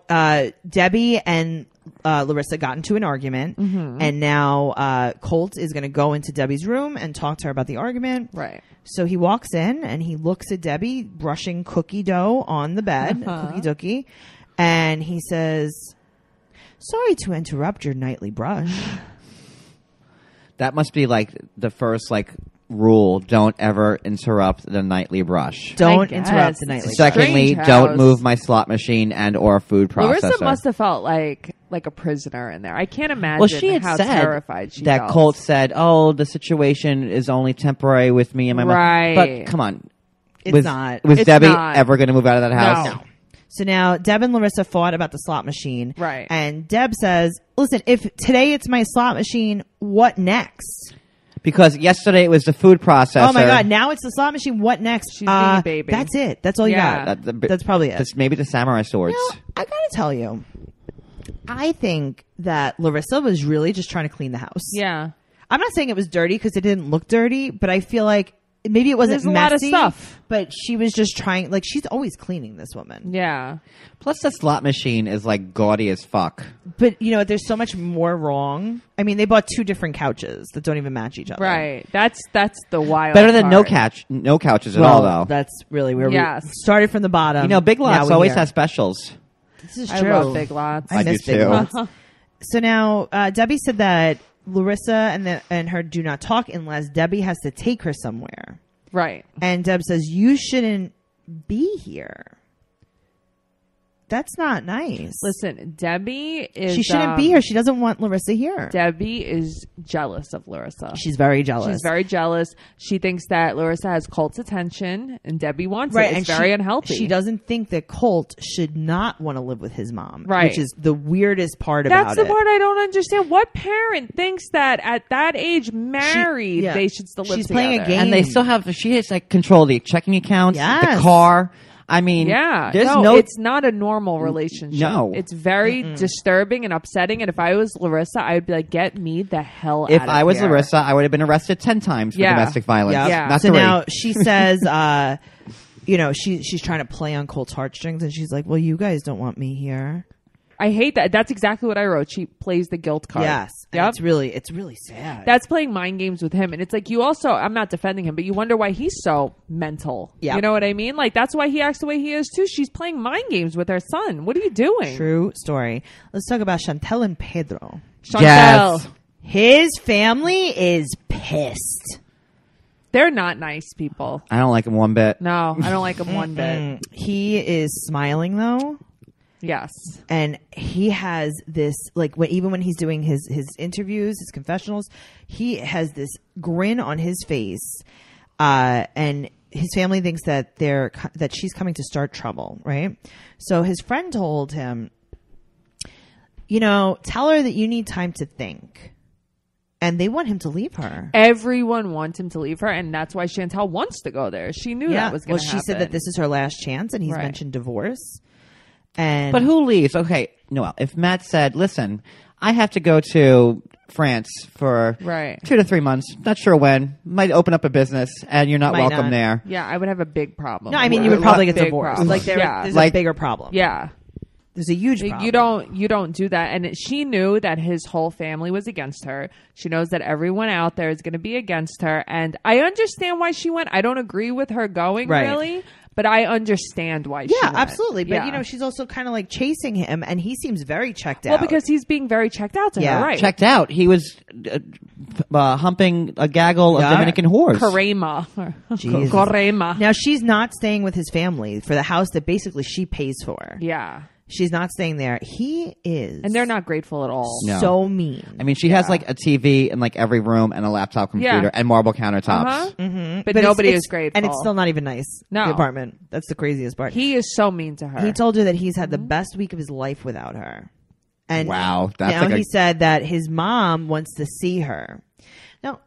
Debbie and Larissa got into an argument, and now Colt is going to go into Debbie's room and talk to her about the argument. right. So he walks in and he looks at Debbie brushing cookie dough on the bed, cookie dookie, and he says, "Sorry to interrupt your nightly brush." That must be like the first rule: don't ever interrupt the nightly brush. Don't interrupt the nightly brush. Secondly, Strange don't house. move my slot machine and or food processor. Larissa must have felt like a prisoner in there. I can't imagine Well, she had how said terrified she that felt. Colt said, "Oh, the situation is only temporary with me and my mom." Right. But come on, It's not. Was It's Debbie not. ever going to move out of that house? No. So now Deb and Larissa fought about the slot machine. Right. And Deb says, listen, if today it's my slot machine, what next? Because yesterday it was the food processor. Oh my God. Now it's the slot machine. What next? She's being a baby. That's it. That's all you Yeah. got. That's probably it. Maybe the samurai swords. You know, I gotta tell you, I think that Larissa was really just trying to clean the house. Yeah. I'm not saying it was dirty because it didn't look dirty, but I feel like maybe it wasn't There's a messy, lot of stuff. but she was just trying. Like she's always cleaning, this woman. Yeah. Plus, the slot machine is like gaudy as fuck. But you know, there's so much more wrong. I mean, they bought 2 different couches that don't even match each other. Right. That's the wild Better than no part. couches at Well, all, though. that's really where Yes. we started from the bottom. You know, Big Now Lots we're always here. has specials. This is I true. love Big Lots. I I miss do Big too. Lots. So now Debbie said that Larissa and her do not talk unless Debbie has to take her somewhere. Right. And Deb says, you shouldn't be here. That's not nice. Listen, Debbie is. She shouldn't be here. She doesn't want Larissa here. Debbie is jealous of Larissa. She's very jealous. She's very jealous. She thinks that Larissa has Colt's attention, and Debbie wants right, it. and It's very she, unhealthy. She doesn't think that Colt should not want to live with his mom, Right. which is the weirdest part about That's the it. part I don't understand. What parent thinks that at that age, married, yeah. they should still live She's together? playing a game. And they still have, she has like control of the checking accounts, Yes. the car. I mean, Yeah, there's no, no, it's not a normal relationship. No. It's very disturbing and upsetting. And if I was Larissa, I would be like, get me the hell if out of I was here. Larissa, I would have been arrested 10 times for Yeah. domestic violence. Yep. Yeah. Not So 3. now she says, you know, she's trying to play on Colt's heartstrings, and she's like, well, you guys don't want me here. I hate that. That's exactly what I wrote. She plays the guilt card. Yes. And Yep. it's really sad. That's playing mind games with him. And it's like, you also, I'm not defending him, but you wonder why he's so mental. Yeah. You know what I mean? Like, that's why he acts the way he is, too. She's playing mind games with her son. What are you doing? True story. Let's talk about Chantel and Pedro. Chantel. Yes. His family is pissed. They're not nice people. I don't like him one bit. No, I don't like him one bit. He is smiling though. Yes. And he has this, like, even when he's doing his interviews, his confessionals, he has this grin on his face, and his family thinks that that she's coming to start trouble, right? So his friend told him, you know, tell her that you need time to think, and they want him to leave her. Everyone wants him to leave her, and that's why Chantel wants to go there. She knew that was going to well, happen. she said that this is her last chance, and he's Right. mentioned divorce. And But who leaves? Okay, Noelle, if Matt said, listen, I have to go to France for Right. 2 to 3 months, not sure when, might open up a business, and you're not Might welcome not. there. Yeah, I would have a big problem. no, I mean, you would probably get Big divorced. problem. Like Yeah. there's Like- a bigger problem. Yeah. There's a huge problem. You don't do that. And she knew that his whole family was against her. She knows that everyone out there is going to be against her. And I understand why she went. I don't agree with her going, Right. really, but I understand why she Yeah, went. absolutely. But Yeah. you know, she's also kind of like chasing him, and he seems very checked well, out. because he's being very checked out to Yeah. her, right? Checked out. He was humping a gaggle of Yeah. Dominican whores. Carema. Jesus. Carema. Now she's not staying with his family for the house that basically she pays for. Yeah. She's not staying there. He is, And they're not grateful at all. No. so mean. I mean, she has like a TV in like every room and a laptop computer Yeah. and marble countertops. Uh-huh. But But nobody it's- is grateful. and it's still not even nice. No. The apartment. That's the craziest part. He is so mean to her. He told her that he's had the best week of his life without her. And Wow, that's now like a- he said that his mom wants to see her. Now,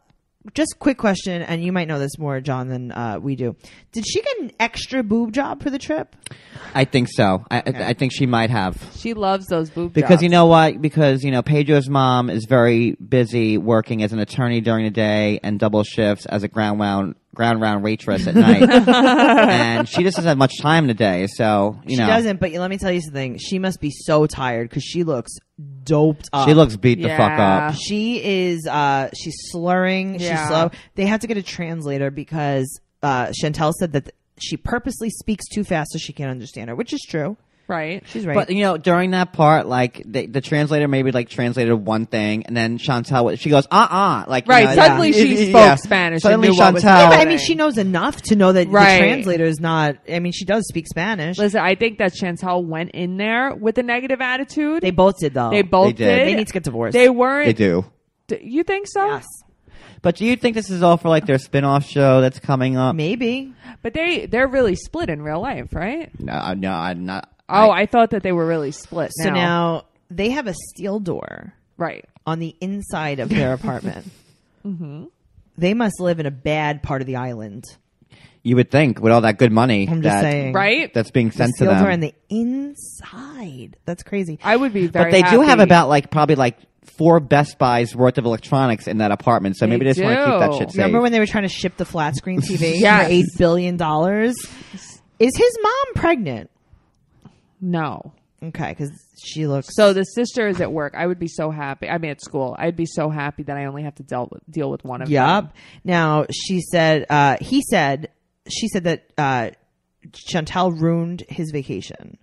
just quick question, and you might know this more, John, than we do. Did she get an extra boob job for the trip? I think so. I think she might have. She loves those boob Because jobs. you know what? Because, you know, Pedro's mom is very busy working as an attorney during the day and double shifts as a ground round waitress at night. And she just doesn't have much time in the day. So, you know. She doesn't, but let me tell you something. She must be so tired because she looks doped up. She looks beat the fuck Yeah. up. She is, she's slurring. Yeah. She's slow. They have to get a translator because Chantel said that she purposely speaks too fast so she can't understand her, which is true. Right. She's right. But during that part, like the translator maybe like translated one thing, and then Chantal, she goes, like right. Suddenly she spoke Spanish. Suddenly and knew what was Chantal. But I mean, she knows enough to know that Right. the translator is not. I mean, she does speak Spanish. Listen, I think that Chantal went in there with a negative attitude. They both did, though. They both They did. They need to get divorced. They weren't. They do. You think so? Yes. But do you think this is all for like their spin-off show that's coming up? Maybe. But they're really split in real life, right? No, I'm not. Oh, I thought that they were really split. So now they have a steel door right on the inside of their apartment. They must live in a bad part of the island. You would think with all that good money I'm just saying. right. that's being The sent to steel them. door on the inside. That's crazy. I would be very. But they do have happy. about like probably like 4 Best Buys worth of electronics in that apartment, so They maybe they just want to keep that do. shit safe. Remember when they were trying to ship the flat screen TV Yes. for $8 billion? Is his mom pregnant? No. Okay, because she looks... So the sister is at work. I would be so happy. I mean, at school, I'd be so happy that I only have to deal with one of them. Yup. Now, she said... She said that Chantal ruined his vacation.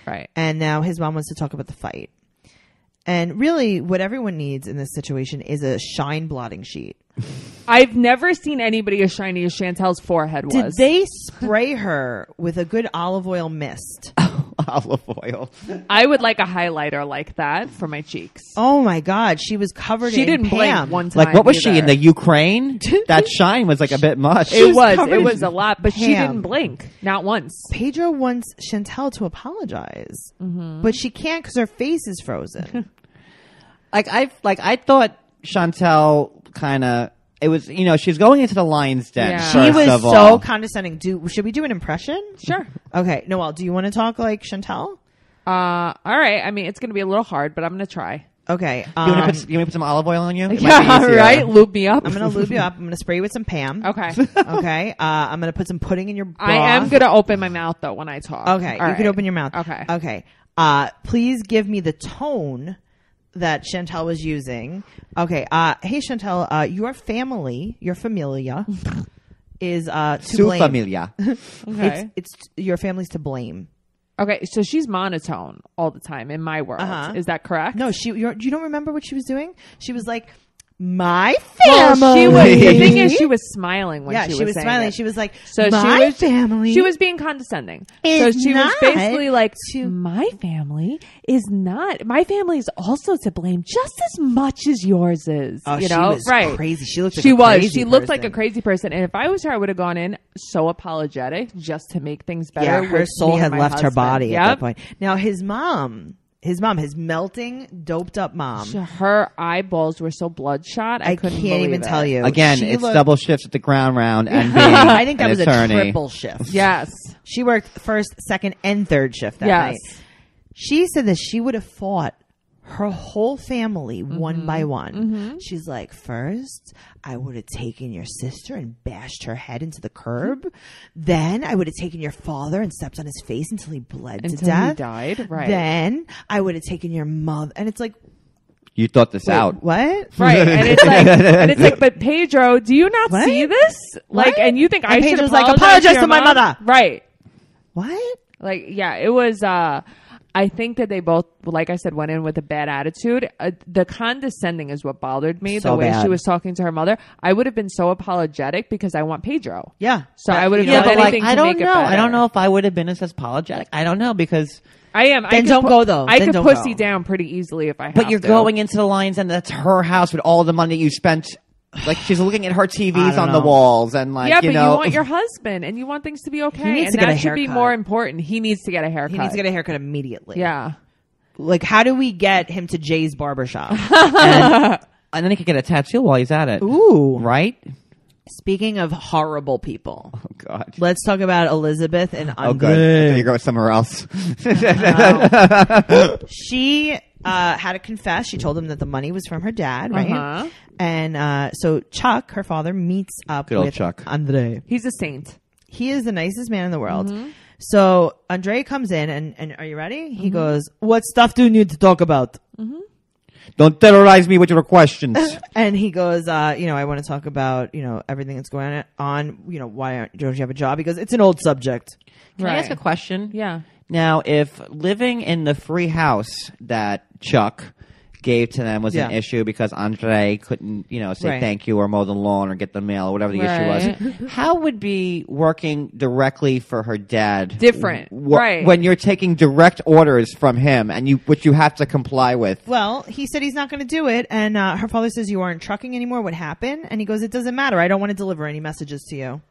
Right. And now his mom wants to talk about the fight. And really, what everyone needs in this situation is a shine blotting sheet. I've never seen anybody as shiny as Chantel's forehead was. Did they spray her with a good olive oil mist? Olive oil. I would like a highlighter like that for my cheeks. Oh my God, she was covered She in didn't blink Pam. one time. Like, what was she, in either. the Ukraine? That shine was like a bit much. It covered in was a lot, but she Pam. didn't blink. Not once. Pedro wants Chantal to apologize, but she can't because her face is frozen. I thought Chantal kind of, it was, she was going into the lion's den. Yeah. She first was of so all. condescending. Should we do an impression? Sure. Okay, Noelle, do you want to talk like Chantal? All right. I mean, it's going to be a little hard, but I'm going to try. Okay. You want to put some olive oil on you? It might be Yeah, easier. right. Lube me up. I'm going to lube you up. I'm going to spray you with some Pam. Okay. Okay. I'm going to put some pudding in your broth. I am going to open my mouth though when I talk. Okay. All You can right. open your mouth. Okay. Okay. Please give me the tone that Chantal was using. Okay. Hey, Chantal, your family, your familia is to Su blame. familia. Okay. It's your family's to blame. Okay. So she's monotone all the time in my world. Uh-huh. Is that correct? No, you don't remember what she was doing? She was like, my Well, family. she was. The thing is, she was smiling when yeah, she was saying smiling. it. She was like, So my she was family. She was being condescending. Is So she was not basically like, to- my family is not. My family is also to blame just as much as yours is. Oh, you she know, was right? crazy. She looked like She a was. crazy She looked like a person. crazy person. And if I was her, I would have gone in so apologetic just to make things better. Yeah, her with soul me had and my left her husband. body at Yep. that point. Now his mom, his melting, doped up mom. Her eyeballs were so bloodshot. I couldn't can't even believe tell it. you. Again, She it's looked- double shifts at the ground round and being I think that an was attorney. a triple shift. Yes. She worked first, second, and third shift that Yes. night. She said that she would have fought her whole family one by one. She's like, first, I would have taken your sister and bashed her head into the curb. Then I would have taken your father and stepped on his face until he bled to Until death. he died. Right. Then I would have taken your mother. And it's like, You thought this wait, out. what? Right, and it's like, but Pedro, do you not What? see this? Like, What? and you think And I should Pedro's like, apologize apologize your to my mom? mother. Right. What? Like, yeah, it was. I think that they both, like I said, went in with a bad attitude. The condescending is what bothered me. So the way bad. she was talking to her mother, I would have been so apologetic because I want Pedro. Yeah. So I would have Yeah, done but like, anything I to don't make it know. better. I don't know if I would have been as apologetic. I don't know because. I am. Then don't go, though. I Then could don't pussy go. down pretty easily if I have But you're to. going into the Lions Den. That's her house with all the money you spent. Like she's looking at her I TVs don't on the know. walls and like Yeah, you but know. you want your husband and you want things to be okay. He needs and to get that a should be haircut. more important. He needs to get a haircut. He needs to get a haircut immediately. Yeah. Like, how do we get him to Jay's barbershop? and then he could get a tattoo while he's at it. Ooh. Right? Speaking of horrible people, Oh God. let's talk about Elizabeth and Oh, Andre. good. You go somewhere else. She had to confess. She told him that the money was from her dad, right? Uh-huh. And so Chuck, her father, meets up Good old with Chuck. Andre. He's a saint. He is the nicest man in the world. So Andre comes in, and are you ready? He goes, "What stuff do you need to talk about?" Don't terrorize me with your questions. And he goes, I want to talk about, everything that's going on. Why don't you have a job? He goes, it's an old subject. Can I ask a question? Yeah. Now, if living in the free house that Chuck gave to them was an issue because Andre couldn't, say thank you or mow the lawn or get the mail or whatever the issue was, how would be working directly for her dad different? Right. When you're taking direct orders from him and which you have to comply with. Well, he said he's not going to do it, and her father says, you aren't trucking anymore. What happened? And he goes, it doesn't matter. I don't want to deliver any messages to you.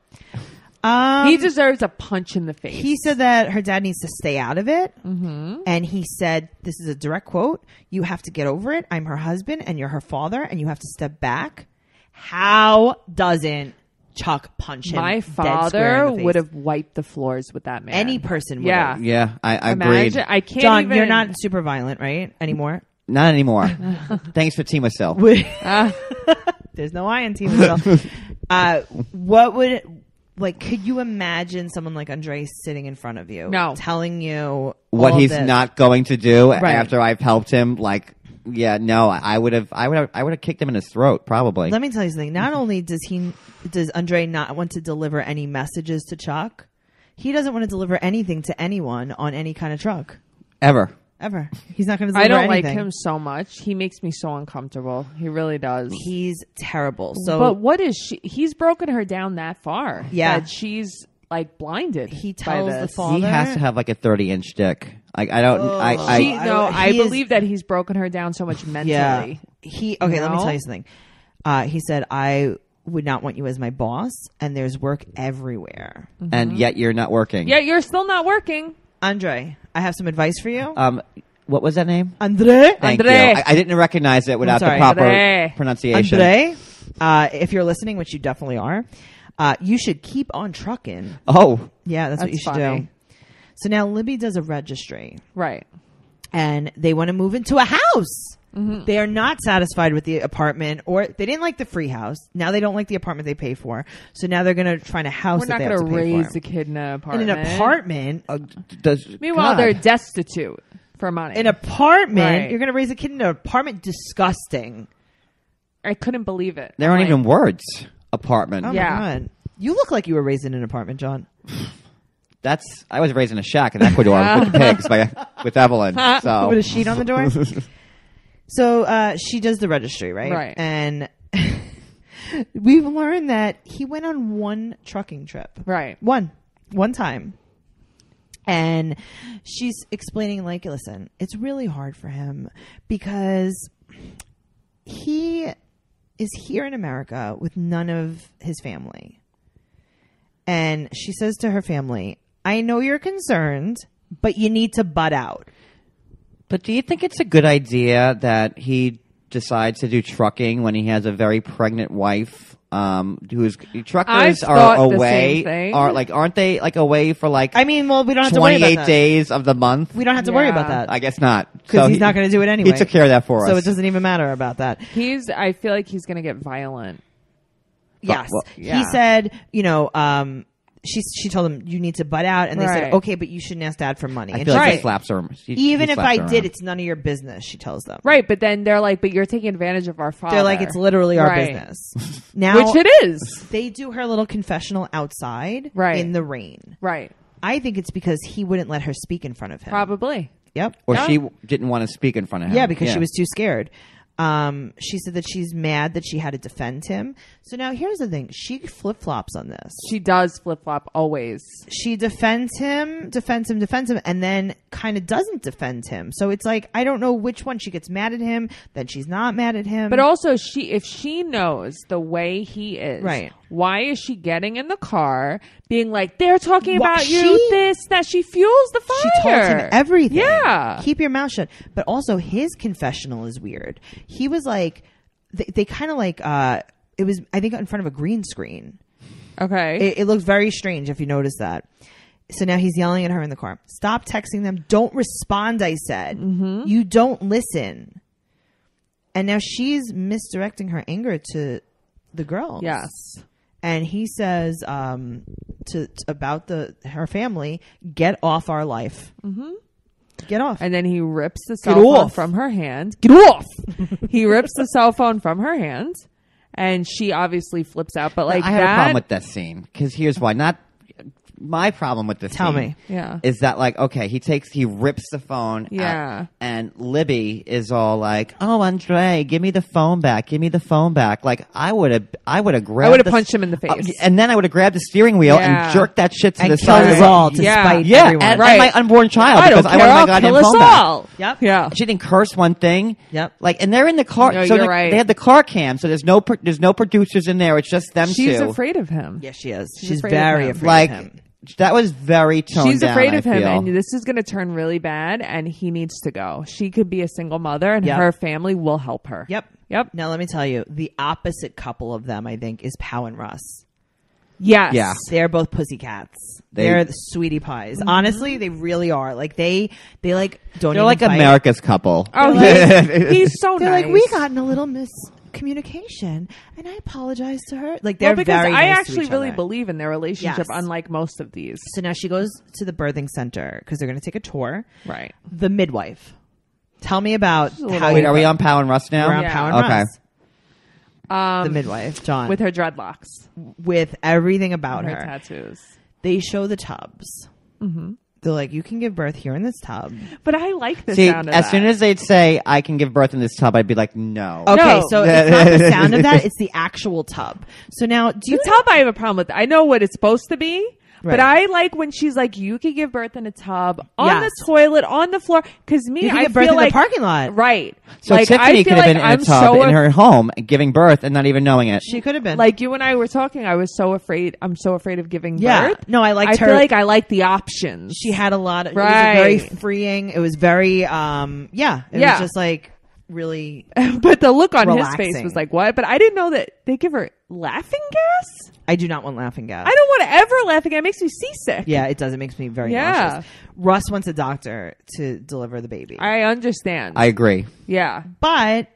He deserves a punch in the face. He said that her dad needs to stay out of it. Mm-hmm. And he said, this is a direct quote, you have to get over it. I'm her husband and you're her father and you have to step back. How doesn't Chuck punch him? My father would have wiped the floors with that man. Any person would have. Yeah, I agreed. I can't John, you're not super violent, right? Anymore? Not anymore. Thanks for Team Sil. There's no I in Team Sil. What would... could you imagine someone like Andre sitting in front of you, telling you what he's this? Not going to do after I've helped him? I would have kicked him in his throat probably. Let me tell you something. Not only does Andre not want to deliver any messages to Chuck, he doesn't want to deliver anything to anyone on any kind of truck ever. He's not going to deliver anything. I don't like him so much. He makes me so uncomfortable. He really does. He's terrible. So, but what is she? He's broken her down that far. Yeah. That she's blinded. He tells the father. He has to have a 30-inch dick. I believe that he's broken her down so much mentally. Yeah. Let me tell you something. He said, I would not want you as my boss, and there's work everywhere. Mm-hmm. And yet you're not working. Yeah, you're still not working. Andre, I have some advice for you. What was that name? Andre. Thank you. I didn't recognize it without the proper pronunciation. Andre, if you're listening, which you definitely are, you should keep on trucking. Oh. Yeah, that's what you should do. So now Libby does a registry. Right. And they want to move into a house. Mm-hmm. They are not satisfied with the apartment, or they didn't like the free house. Now they don't like the apartment they pay for. So now they're going to find a house that they have to pay for. We're not going to raise a kid in an apartment. In an apartment? Meanwhile, they're destitute for money. An apartment? Right. You're going to raise a kid in an apartment? Disgusting. I couldn't believe it. There aren't even words. Apartment. Oh, my God. You look like you were raised in an apartment, John. I was raised in a shack in Ecuador with the pigs with Evelin. So. With a sheet on the door? So she does the registry, right? Right. And we've learned that he went on one trucking trip. Right. One time. And she's explaining, listen, it's really hard for him because he is here in America with none of his family. And she says to her family, I know you're concerned, but you need to butt out. But do you think it's a good idea that he decides to do trucking when he has a very pregnant wife? Truckers are away. Aren't they away for we don't have to worry about that. 28 days of the month? We don't have to worry about that. I guess not. Because he's not going to do it anyway. He took care of that for us. So it doesn't even matter about that. I feel like he's going to get violent. Yes. He said, she told him, you need to butt out. And they said, okay, but you shouldn't ask Dad for money. I feel like he slaps her. Even if I did, it's none of your business, she tells them. Right, but then they're like, but you're taking advantage of our father. They're like, it's literally our business. Now, which it is. They do her little confessional outside in the rain. Right. I think it's because he wouldn't let her speak in front of him. Probably. Yep. Or she didn't want to speak in front of him. Yeah, because she was too scared. She said that she's mad that she had to defend him. So now here's the thing. She flip-flops on this. She does flip-flop always. She defends him, and then kind of doesn't defend him. So it's I don't know which one. She gets mad at him, then she's not mad at him. But also, if she knows the way he is, right, why is she getting in the car being like, they're talking about you, that she fuels the fire? She told him everything. Yeah. Keep your mouth shut. But also, his confessional is weird. He was they kind of it was, I think, in front of a green screen. Okay. It looked very strange if you notice that. So now he's yelling at her in the car. Stop texting them. Don't respond, I said. Mm-hmm. You don't listen. And now she's misdirecting her anger to the girls. Yes. And he says about her family, get off our life. Mm-hmm. Get off. And then he rips the cell phone from her hand. Get off! He rips the cell phone from her hand, and she obviously flips out. But like, I have a problem with that scene because here's why. Not my problem with this Tell scene me. is that like, okay, he rips the phone and Libby is all like, oh, Andre, give me the phone back. Like I would have punched him in the face. And then I would have grabbed the steering wheel and jerked that shit to the And side of killed us all to spite everyone. And my unborn child because I want my goddamn phone back. Yep. Yeah. She didn't curse one thing. Yep. Like, and they're in the car. No, so you're right. They have the car cam. So there's no producers in there. It's just them two. She's afraid of him. Yeah, she is. She's She's afraid very of him. afraid of him. That was very toned down. She's afraid of I him, feel. and this is going to turn really bad, and he needs to go. She could be a single mother, and her family will help her. Yep. Now, let me tell you, the opposite couple of them, I think, is Pow and Russ. Yes. Yeah. They're both pussycats. They're the sweetie pies. Mm-hmm. Honestly, they really are. Like, they like, don't They're even like fight. America's couple. Oh, he's so They're nice. like, we got in a little miscommunication, and I apologize to her. Like, they're because very I nice to actually each really other. believe in their relationship, Yes. unlike most of these. So now she goes to the birthing center because they're going to take a tour. Right. The midwife. Tell me about how Wait, are we on Pow and Russ now? We're on Yeah. Pow and Okay. Russ. The midwife, John, With her dreadlocks. with everything about Her her. tattoos. They show the tubs. Mm-hmm. They're like, you can give birth here in this tub. But I like the See, sound of as that. soon as they'd say, I can give birth in this tub, I'd be like, no. Okay, No. so it's not the sound of that; it's the actual tub. So now, do you The tub, I have a problem with. I know what it's supposed to be, but Right. I like when she's like, "You could give birth in a tub, on Yes. the toilet, on the floor." Because me, You can I give birth feel in like the parking lot. right? So like, Tiffany I feel could have like been in a I'm tub so in her home giving birth and not even knowing it. She could have been like you and I were talking. I was so afraid. I'm so afraid of giving Yeah. birth. No, I liked I her- feel like I like the options. She had a lot of. It Right. was very freeing. It was very. It was just like really. but the look on his Relaxing. face was like, "What?" But I didn't know that they give her laughing gas. I do not want laughing gas. I don't want to ever laughing gas. It makes me seasick. Yeah, it does. It makes me very Yeah. nauseous. Russ wants a doctor to deliver the baby. I understand. I agree. yeah. But,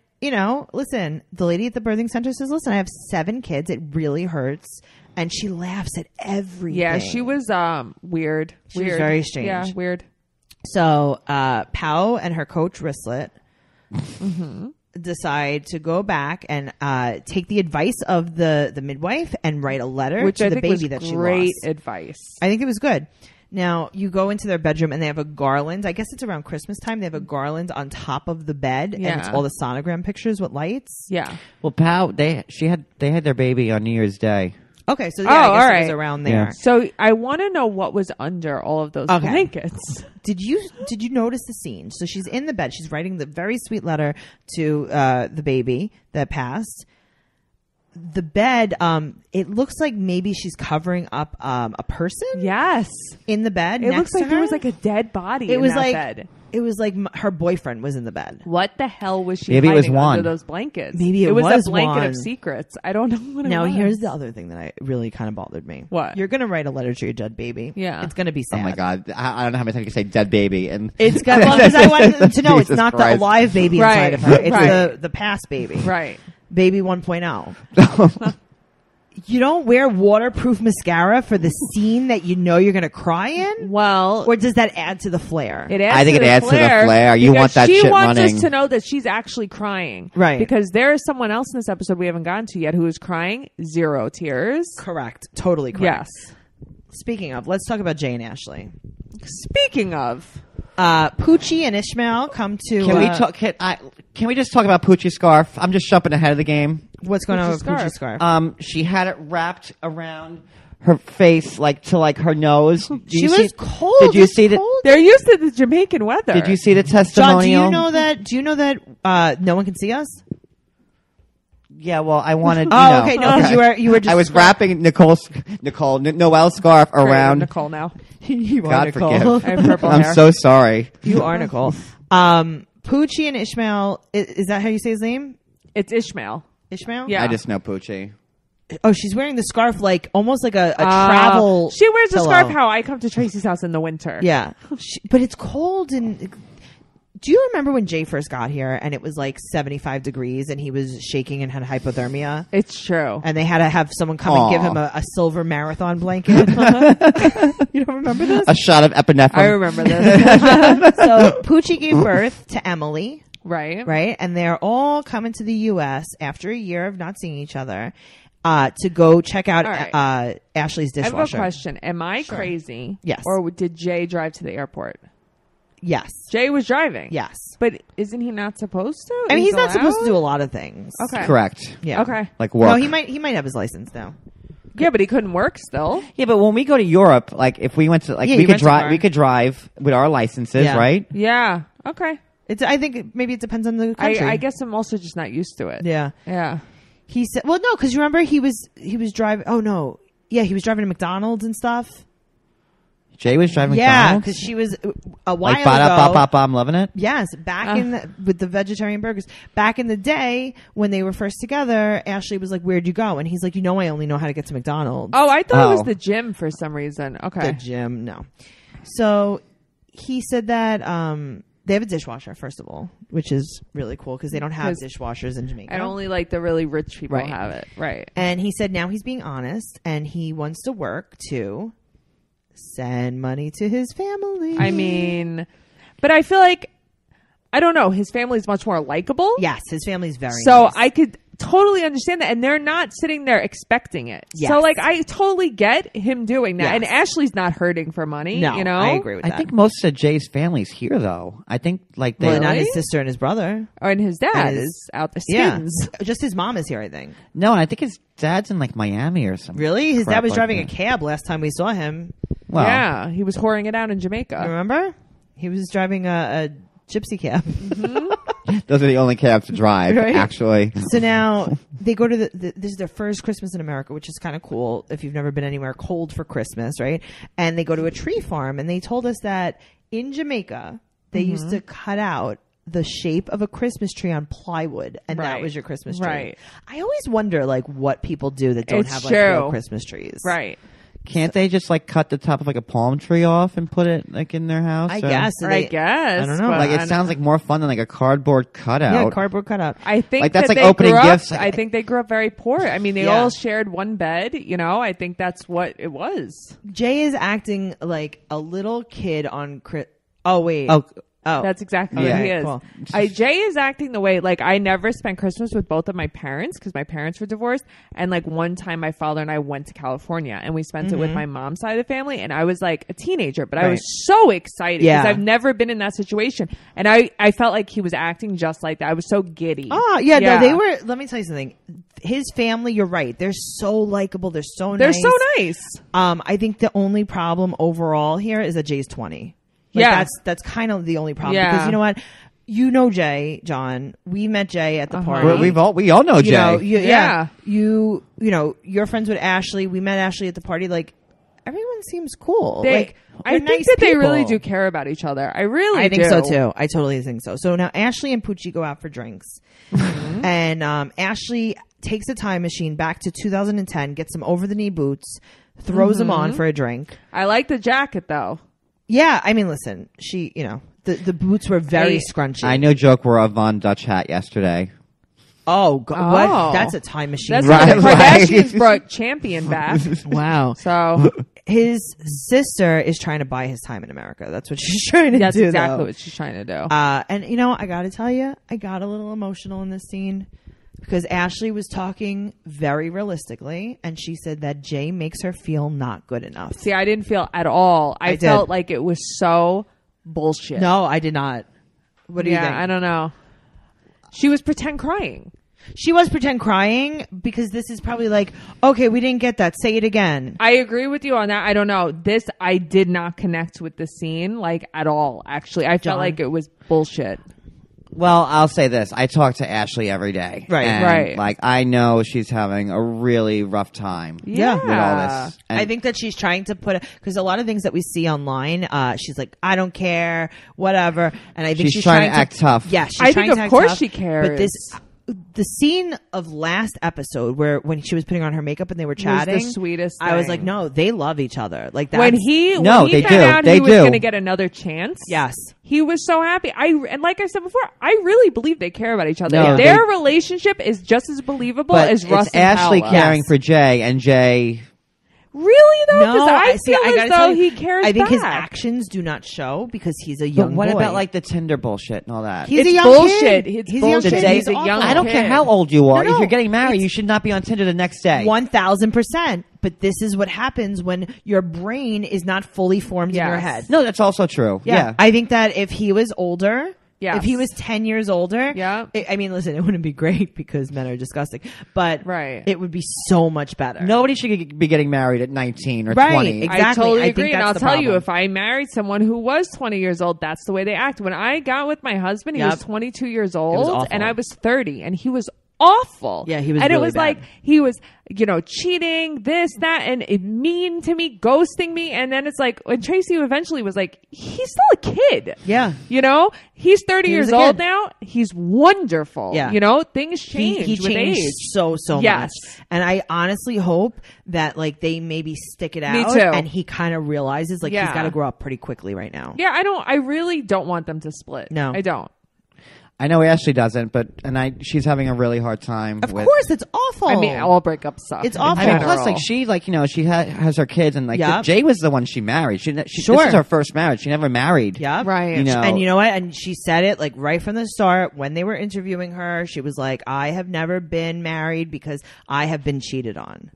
listen, the lady at the birthing center says, listen, I have 7 kids. It really hurts. And she laughs at everything. Yeah, she was weird. She was Weird. very strange. Yeah, weird. So Pow and her coach, Wristlet, decide to go back and take the advice of the midwife and write a letter Which to I the think baby was that she great lost. advice. I think it was good. Now, you go into their bedroom and they have a garland. I guess it's around Christmas time. They have a garland on top of the bed. And it's Yeah. all the sonogram pictures with lights. Yeah. Well, Pow, they had their baby on New Year's Day. Okay, so Oh, I guess all it was right. around there. Yeah. So I want to know what was under all of those Okay. blankets. Did you notice the scene? So she's in the bed. She's writing the very sweet letter to the baby that passed. The bed, it looks like maybe she's covering up a person Yes. in the bed. It next looks to like there her. was like a dead body It in was that like bed. it was like her boyfriend was in the bed. What the hell was she Maybe it was hiding Juan. under those blankets? Maybe it was was a blanket Juan. of secrets. I don't know what Now it was. here's the other thing that really kind of bothered me. What? You're gonna write a letter to your dead baby. Yeah. it's gonna be sad. Oh my God. I don't know how many times you can say dead baby. And It's got because I wanted them to know it's Jesus not the Christ. alive baby Right. inside of her. It's Right. the past baby. Right. Baby 1.0. You don't wear waterproof mascara for the scene that you know you're going to cry in? Well, Or does that add to the flair? it adds I think to it the adds to the flair flair. You because want that she shit wants running. us to know that she's actually crying. Right. Because there is someone else in this episode we haven't gotten to yet who is crying. 0 tears. Correct. Totally correct. Yes. Speaking of, let's talk about Jay and Ashley. Speaking of, Poochie and Ishmael come to... Can we talk? Can we just talk about Poochie's scarf? I'm just jumping ahead of the game. What's going on with Poochie's Poochie's scarf? She had it wrapped around her face, like to like her nose. She was cold. Did you It's see the? cold. they're used to the Jamaican weather. Did you see the John, testimonial? do you know that no one can see us? Yeah, well, I wanted. Oh, okay. No, because you were just... I was wrapping Noelle's scarf Great, around. Nicole now? You are God Nicole. forgive. I have purple I'm hair. so sorry. You are Nicole. Poochie and Ishmael, is that how you say his name? It's Ishmael. Ishmael? Yeah. I just know Poochie. Oh, she's wearing the scarf like almost like a travel. She wears a pillow. scarf how I come to Tracy's house in the winter. Yeah, but it's cold and Do you remember when Jay first got here and it was like 75 degrees and he was shaking and had hypothermia? It's true. And they had to have someone come and give him a silver marathon blanket. You don't remember this? A shot of epinephrine. I remember this. So Poochie gave birth to Emily. Right. Right. And they're all coming to the U.S. after a year of not seeing each other to go check out Ashley's dishwasher. I have a question. Am I crazy? Yes. Or did Jay drive to the airport? Yes. Jay was driving. Yes. But isn't he not supposed to? I mean, he's not supposed to do a lot of things. Okay. Correct. Yeah. Okay. Like work. No, he might have his license now. Yeah, but he couldn't work still. Yeah, but when we go to Europe, like if we went to like Yeah, we you could rent a drive, car. we could drive with our licenses, Yeah. right? Yeah. Okay. I think maybe it depends on the country. I guess I'm also just not used to it. Yeah. Yeah. He said, well, no, because remember he was driving. Oh no, yeah, he was driving to McDonald's and stuff. Jay was driving Yeah, McDonald's. because she was a while like ago. I'm loving it. Yes, back with the vegetarian burgers. Back in the day when they were first together, Ashley was like, "Where'd you go?" And he's like, I only know how to get to McDonald's. Oh, I thought it was Oh. the gym for some reason. Okay. The gym, no. So he said that they have a dishwasher, first of all, which is really cool because they don't have dishwashers in Jamaica. And only like the really rich people Right. have it. Right. And he said now he's being honest and he wants to work to send money to his family. I mean, but I feel like, I don't know, his family's much more likable. Yes, his family's very So nice. I could totally understand that. And they're not sitting there expecting it. Yes. So like, I totally get him doing that. Yes. And Ashley's not hurting for money. No, You know? I agree with I that. think most of Jay's family's here, though. I think like they. Well, not Really? his sister and his brother. And his dad And his- is out the Yeah, skins. just his mom is here, I think. No, and I think his dad's in like Miami or something. Really? His crap dad was like driving that. a cab last time we saw him. Well, Yeah. He was whoring it out in Jamaica. Remember? He was driving a gypsy cab. those are the only cabs to drive, Right? actually. So now they go to this is their first Christmas in America, which is kind of cool if you've never been anywhere cold for Christmas, right? And they go to a tree farm and they told us that in Jamaica, they used to cut out the shape of a Christmas tree on plywood and that Right. was your Christmas tree. Right. I always wonder like what people do that don't It's have like true. real Christmas trees. Right. Can't they just like cut the top of like a palm tree off and put it like in their house? I Or- guess. So I they- guess. I don't know. but Like I it don't- sounds like more fun than like a cardboard cutout. Yeah, cardboard cutout. I think Like, that's that like they opening grew up- gifts. Like- I think they grew up very poor. I mean, they Yeah. all shared one bed. You know, I think that's what it was. Jay is acting like a little kid on Oh wait. Oh, That's exactly Yeah, what he is. cool. Jay is acting the way, like, I never spent Christmas with both of my parents because my parents were divorced. And like one time my father and I went to California and we spent it with my mom's side of the family. And I was like a teenager, but I Right. was so excited because Yeah. I've never been in that situation. And I felt like he was acting just like that. I was so giddy. Oh, yeah, no, they were. Let me tell you something. His family, you're right. They're so likable. They're so They're nice. so nice. I think the only problem overall here is that Jay's 20. Like, Yeah. That's kind of the only problem. Yeah. Because you know what? You know Jay, John. We met Jay at the party. we all know Jay. You know, Yeah. You know, you're friends with Ashley. We met Ashley at the party. Like, everyone seems cool. I they're think nice that they really people. do care about each other. I really I think do. so too. I totally think so. So now Ashley and Poochie go out for drinks, and Ashley takes a time machine back to 2010, gets some over the knee boots, throws them on for a drink. I like the jacket though. Yeah, I mean, listen, she, you know, the boots were very scrunchy. I no joke wore a Von Dutch hat yesterday. Oh, God, Oh. what? That's a time machine. That's Right, why the right. Kardashians brought Champion back. Wow. So His sister is trying to buy his time in America. That's what she's trying to that's do. exactly though. what she's trying to do. And you know, I got to tell you, I got a little emotional in this scene because Ashley was talking very realistically, and she said that Jay makes her feel not good enough. See, I didn't feel at all. I did. felt like it was so bullshit. No, I did not. What do you think? I don't know. She was pretend crying. She was pretend crying because this is probably like, okay, we didn't get that. Say it again. I agree with you on that. I don't know. This, I did not connect with the scene like at all. Actually, I John? felt like it was bullshit. Well, I'll say this. I talk to Ashley every day. Right. And, Right. Like, I know she's having a really rough time Yeah. with all this. And I think that she's trying to put because a lot of things that we see online, she's like, I don't care, whatever. And I think She's trying to act tough. Yeah, she's I trying think to of act course tough, she cares. But this, the scene of last episode when she was putting on her makeup and they were chatting, was the sweetest thing. I was like, no, they love each other. Like that. When he found out he was going to get another chance. Yes. He was so happy. And like I said before, I really believe they care about each other. No, Their relationship is just as believable as Russ and Ashley Paola. caring for Jay, and Jay. Really though? No, I feel as though he cares. I think his back. actions do not show because he's a young But what boy. about like the Tinder bullshit and all that? He's It's a young bullshit. kid. It's He's bullshit. a young kid. He's a awful. young I don't care how old you are. No, If you're getting married, you should not be on Tinder the next day. 1000%. But this is what happens when your brain is not fully formed in your head. No, that's also true. Yeah. I think that if he was older, Yes. if he was 10 years older, Yeah. I mean, listen, it wouldn't be great because men are disgusting, but Right. it would be so much better. Nobody should be getting married at 19 or Right, 20. exactly. I totally I think agree. And that's I'll the tell you, problem. if I married someone who was 20 years old, that's the way they act. When I got with my husband, he was 22 years old awful. and I was 30 and he was awful. Yeah, he was and really it was bad. like he was, cheating, this, that, and mean to me, ghosting me. And then it's like when Tracy eventually was like, he's still a kid. Yeah. He's 30 He was years a old kid. now. He's wonderful. Yeah. Things change He with changed age. so Yes. much. And I honestly hope that like they maybe stick it out. Me too. And he kind of realizes like he's Yeah. got to grow up pretty quickly right now. Yeah, I really don't want them to split. No. I don't. I know Ashley doesn't, she's having a really hard time. Of course, it's awful. I mean, all breakups suck. It's in awful. I mean, general. plus, like, she, like, she has her kids, and, like, Yep. Jay was the one she married. She Sure. This is her first marriage. She never married. Yeah. Right. And you know what? And she said it like right from the start when they were interviewing her. She was like, I have never been married because I have been cheated on.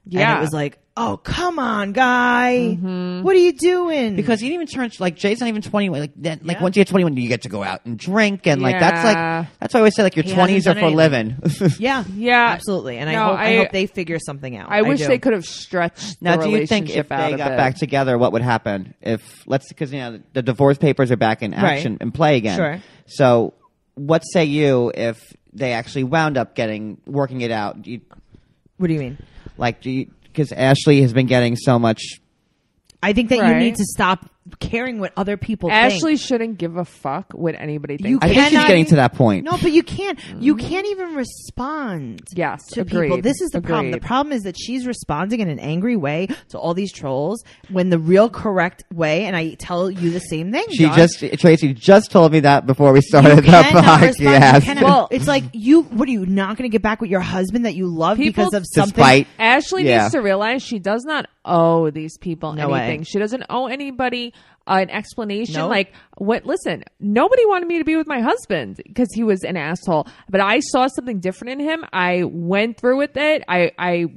Yeah. And it was like, oh, come on, guy. What are you doing? Because he didn't even turn, like, Jay's not even 21. Like, Yeah. once you get 21, you get to go out and drink, and, like, Yeah. that's why I always say, like, your He 20s are hasn't for done living. yeah. Yeah. Absolutely. And No, I hope they figure something out. I wish do. they could have stretched Now, the do you think relationship if out they a got bit. back together, what would happen? Because, the divorce papers are back in action and play again. Sure. So, what say you if they actually wound up working it out? What do you mean? Because Ashley has been getting so much. I think that you Right. need to stop caring what other people Ashley think. shouldn't give a fuck what anybody You thinks. I think she's cannot getting even- to that point. No, but you can't. You can't even respond. Yes, to agreed. people. This is the problem. The Agreed. problem is that she's responding in an angry way to all these trolls when the real correct way. And I tell you the same thing. John. Tracy just told me that before we You started the cannot respond. You podcast. cannot- Well- it's like what are you not going to get back with your husband that you love People- because of something? Despite Ashley Yeah. needs to realize she does not owe these people No way. anything. She doesn't owe anybody an explanation. Nope. Like, listen, nobody wanted me to be with my husband because he was an asshole, but I saw something different in him. I went through with it.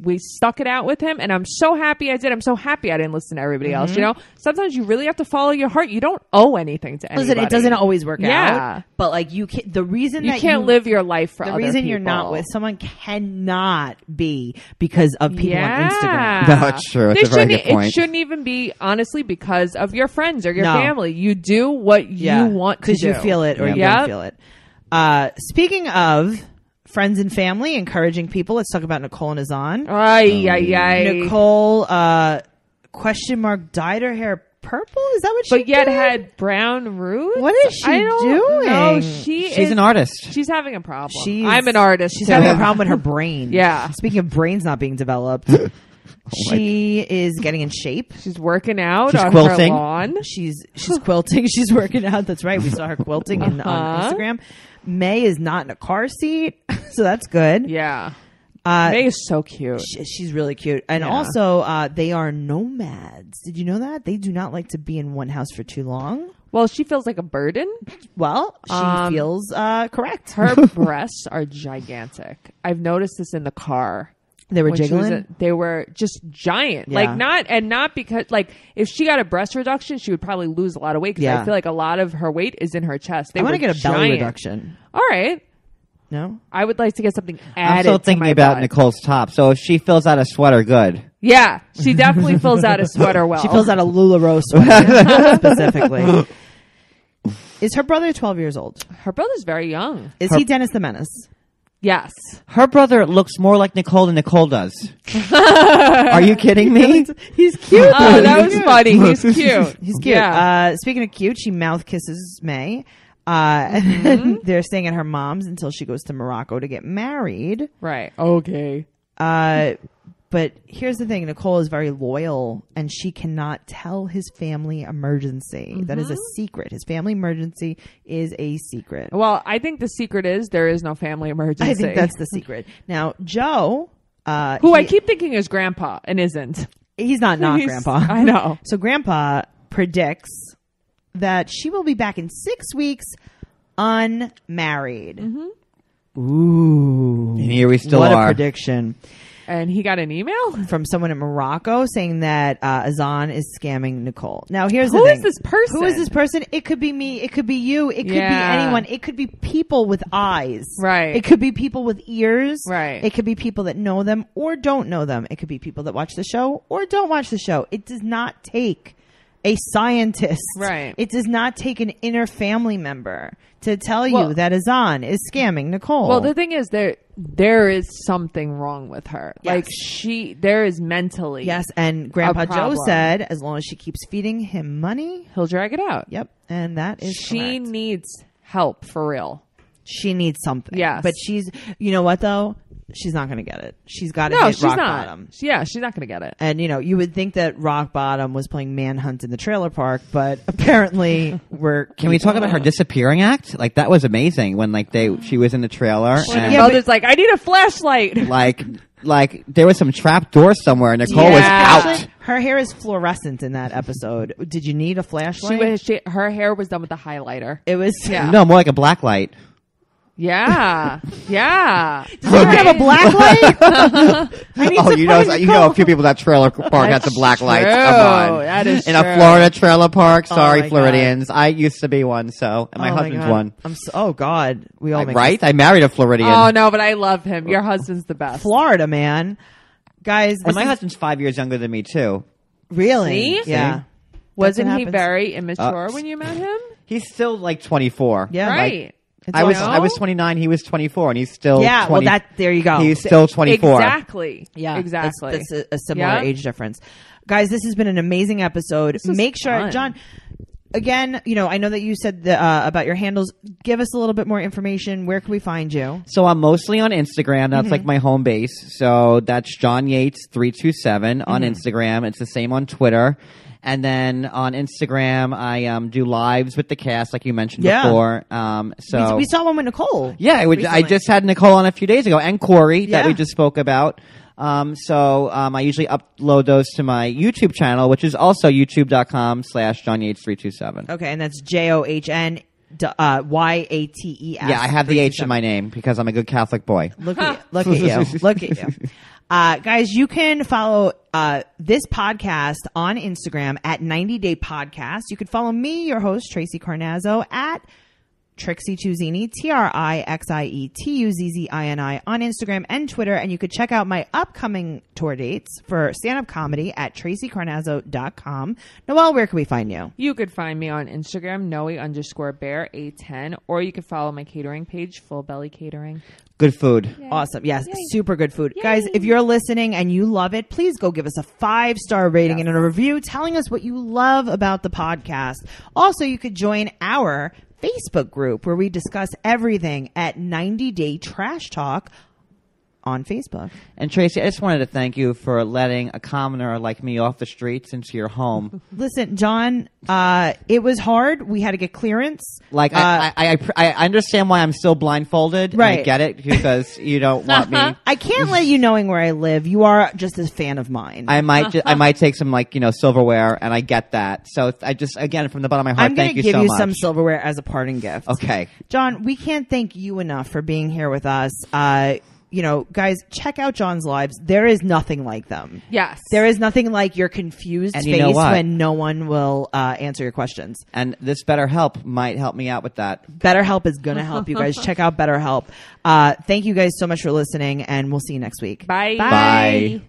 We stuck it out with him, and I'm so happy I did. I'm so happy I didn't listen to everybody else. Sometimes you really have to follow your heart. You don't owe anything to anybody. Listen, it doesn't always work Yeah. out. But like you can, the reason You that can't live your life for the other reason you're not people. with someone cannot be because of people on Instagram. No, it's true. It's a very good point. It shouldn't even be, honestly, because of your friends or your No. family. You do what you want to do. because you feel it or you Yep. don't feel it. Speaking of friends and family encouraging people, let's talk about Nicole and Azan. Ay, ay, ay. Nicole question mark dyed her hair purple. Is that what she? But yet did? had brown roots. What is she I don't doing? know. She's an artist. She's having a problem. She's- I'm an artist. She's too. having a problem with her brain. Yeah. Speaking of brains not being developed, she is getting in shape. She's working out She's on quilting. her lawn. She's quilting. She's working out. That's right. We saw her quilting on Instagram. May is not in a car seat, so that's good. Yeah. May is so cute. She's really cute. And Yeah. also, they are nomads. Did you know that? They do not like to be in one house for too long. Well, she feels like a burden. Well, she feels correct. Her breasts are gigantic. I've noticed this in the car. They were When she was jiggling? they were just giant. Yeah. Not because, like, if she got a breast reduction, she would probably lose a lot of weight. Because Yeah. I feel like a lot of her weight is in her chest. They I want to were get a belly giant. reduction. All right. No? I would like to get something I'm added still to thinking my about butt. Nicole's top. So if she fills out a sweater, good. Yeah, she definitely fills out a sweater well. She fills out a LuLaRoe sweater, specifically. Is her brother 12 years old? Her brother's very young. Is he Dennis the Menace? Yes. Her brother looks more like Nicole than Nicole does. Are you kidding me? He's cute. Oh, that was funny. He's cute. He's cute. Yeah. Speaking of cute, she mouth kisses May. And they're staying at her mom's until she goes to Morocco to get married. Right. Okay. But here's the thing. Nicole is very loyal, and she cannot tell his family emergency. That is a secret. His family emergency is a secret. Well, I think the secret is there is no family emergency. I think that's the secret. Now, Joe... who I keep thinking is Grandpa and isn't. He's not Grandpa. I know. So Grandpa predicts that she will be back in 6 weeks unmarried. Ooh. And here we still are. What a And prediction. he got an email from someone in Morocco saying that Azan is scamming Nicole. Now, here's the thing. Who is this person? Who is this person? It could be me. It could be you. It could be anyone. It could be people with eyes. Right. It could be people with ears. Right. It could be people that know them or don't know them. It could be people that watch the show or don't watch the show. It does not take a scientist. Right. It does not take an inner family member to tell you that Azan is scamming Nicole. Well, the thing is there is something wrong with her. Yes. Like there is mentally. Yes, and Grandpa Joe problem. said as long as she keeps feeding him money, he'll drag it out. Yep, and that is she correct. needs help for real. She needs something. Yes. But you know what though? She's not going to get it. She's got to No, hit she's rock not. bottom. She's not going to get it. And you would think that Rock Bottom was playing Manhunt in the trailer park, but apparently Can we talk about her disappearing act? Like that was amazing when she was in the trailer. And mother's like, I need a flashlight. Like there was some trap door somewhere. Nicole was out. Her hair is fluorescent in that episode. Did you need a flashlight? Her hair was done with a highlighter. It was no more like a black light. Yeah. Does anyone have a black light? You know a few people that trailer park has a black light. Come on. That is in true. a Florida trailer park. Sorry, my Floridians. I used to be one, and my husband's one. Oh God, we all make right? I married a Floridian. Oh no, but I love him. Your husband's the best. Florida man, guys. And my husband's 5 years younger than me too. Really? See? Yeah. Wasn't he very immature when you met him? He's still like 24. Yeah. Right. I was 29. He was 24, and he's still 20. Well, there you go. He's still 24. Exactly. Yeah, exactly. That's a similar age difference, guys. This has been an amazing episode. Make sure, fun. John. Again, I know that you said about your handles. Give us a little bit more information. Where can we find you? So I'm mostly on Instagram. That's like my home base. So that's John Yates 327 on Instagram. It's the same on Twitter. And then on Instagram, I do lives with the cast, like you mentioned before. So we saw one with Nicole. Yeah, I just had Nicole on a few days ago, and Corey that we just spoke about. I usually upload those to my YouTube channel, which is also youtube.com/John Yates 327. Okay, and that's JOHN YATES. Yeah, I have the H in my name because I'm a good Catholic boy. Look at you. Look at you. Guys, you can follow this podcast on Instagram at 90 Day Podcast. You could follow me, your host, Tracy Carnazzo, at Trixie Tuzini, TRIXIETUZZINI on Instagram and Twitter. And you could check out my upcoming tour dates for stand-up comedy at tracycarnazzo.com. Noelle, where can we find you? You could find me on Instagram, Noe_bear810, or you could follow my catering page, Full Belly Catering. Good food. Yay. Awesome. Yes. Yay. Super good food. Yay. Guys, if you're listening and you love it, please go give us a 5-star rating and a review telling us what you love about the podcast. Also, you could join our Facebook group where we discuss everything at 90 Day Trash Talk on Facebook. And Tracy, I just wanted to thank you for letting a commoner like me off the streets into your home. Listen, John, it was hard. We had to get clearance. Like, I understand why I'm still blindfolded. Right. I get it because you don't want me. I can't let you knowing where I live. You are just a fan of mine. I might take some silverware, and I get that. So I just, again, from the bottom of my heart, thank you so much. I'm going to give you some silverware as a parting gift. Okay. John, we can't thank you enough for being here with us. Guys, check out John's lives. There is nothing like them. Yes. There is nothing like your confused and face you know when no one will answer your questions. And this BetterHelp might help me out with that. BetterHelp is going to help you guys. Check out BetterHelp. Thank you guys so much for listening, and we'll see you next week. Bye. Bye.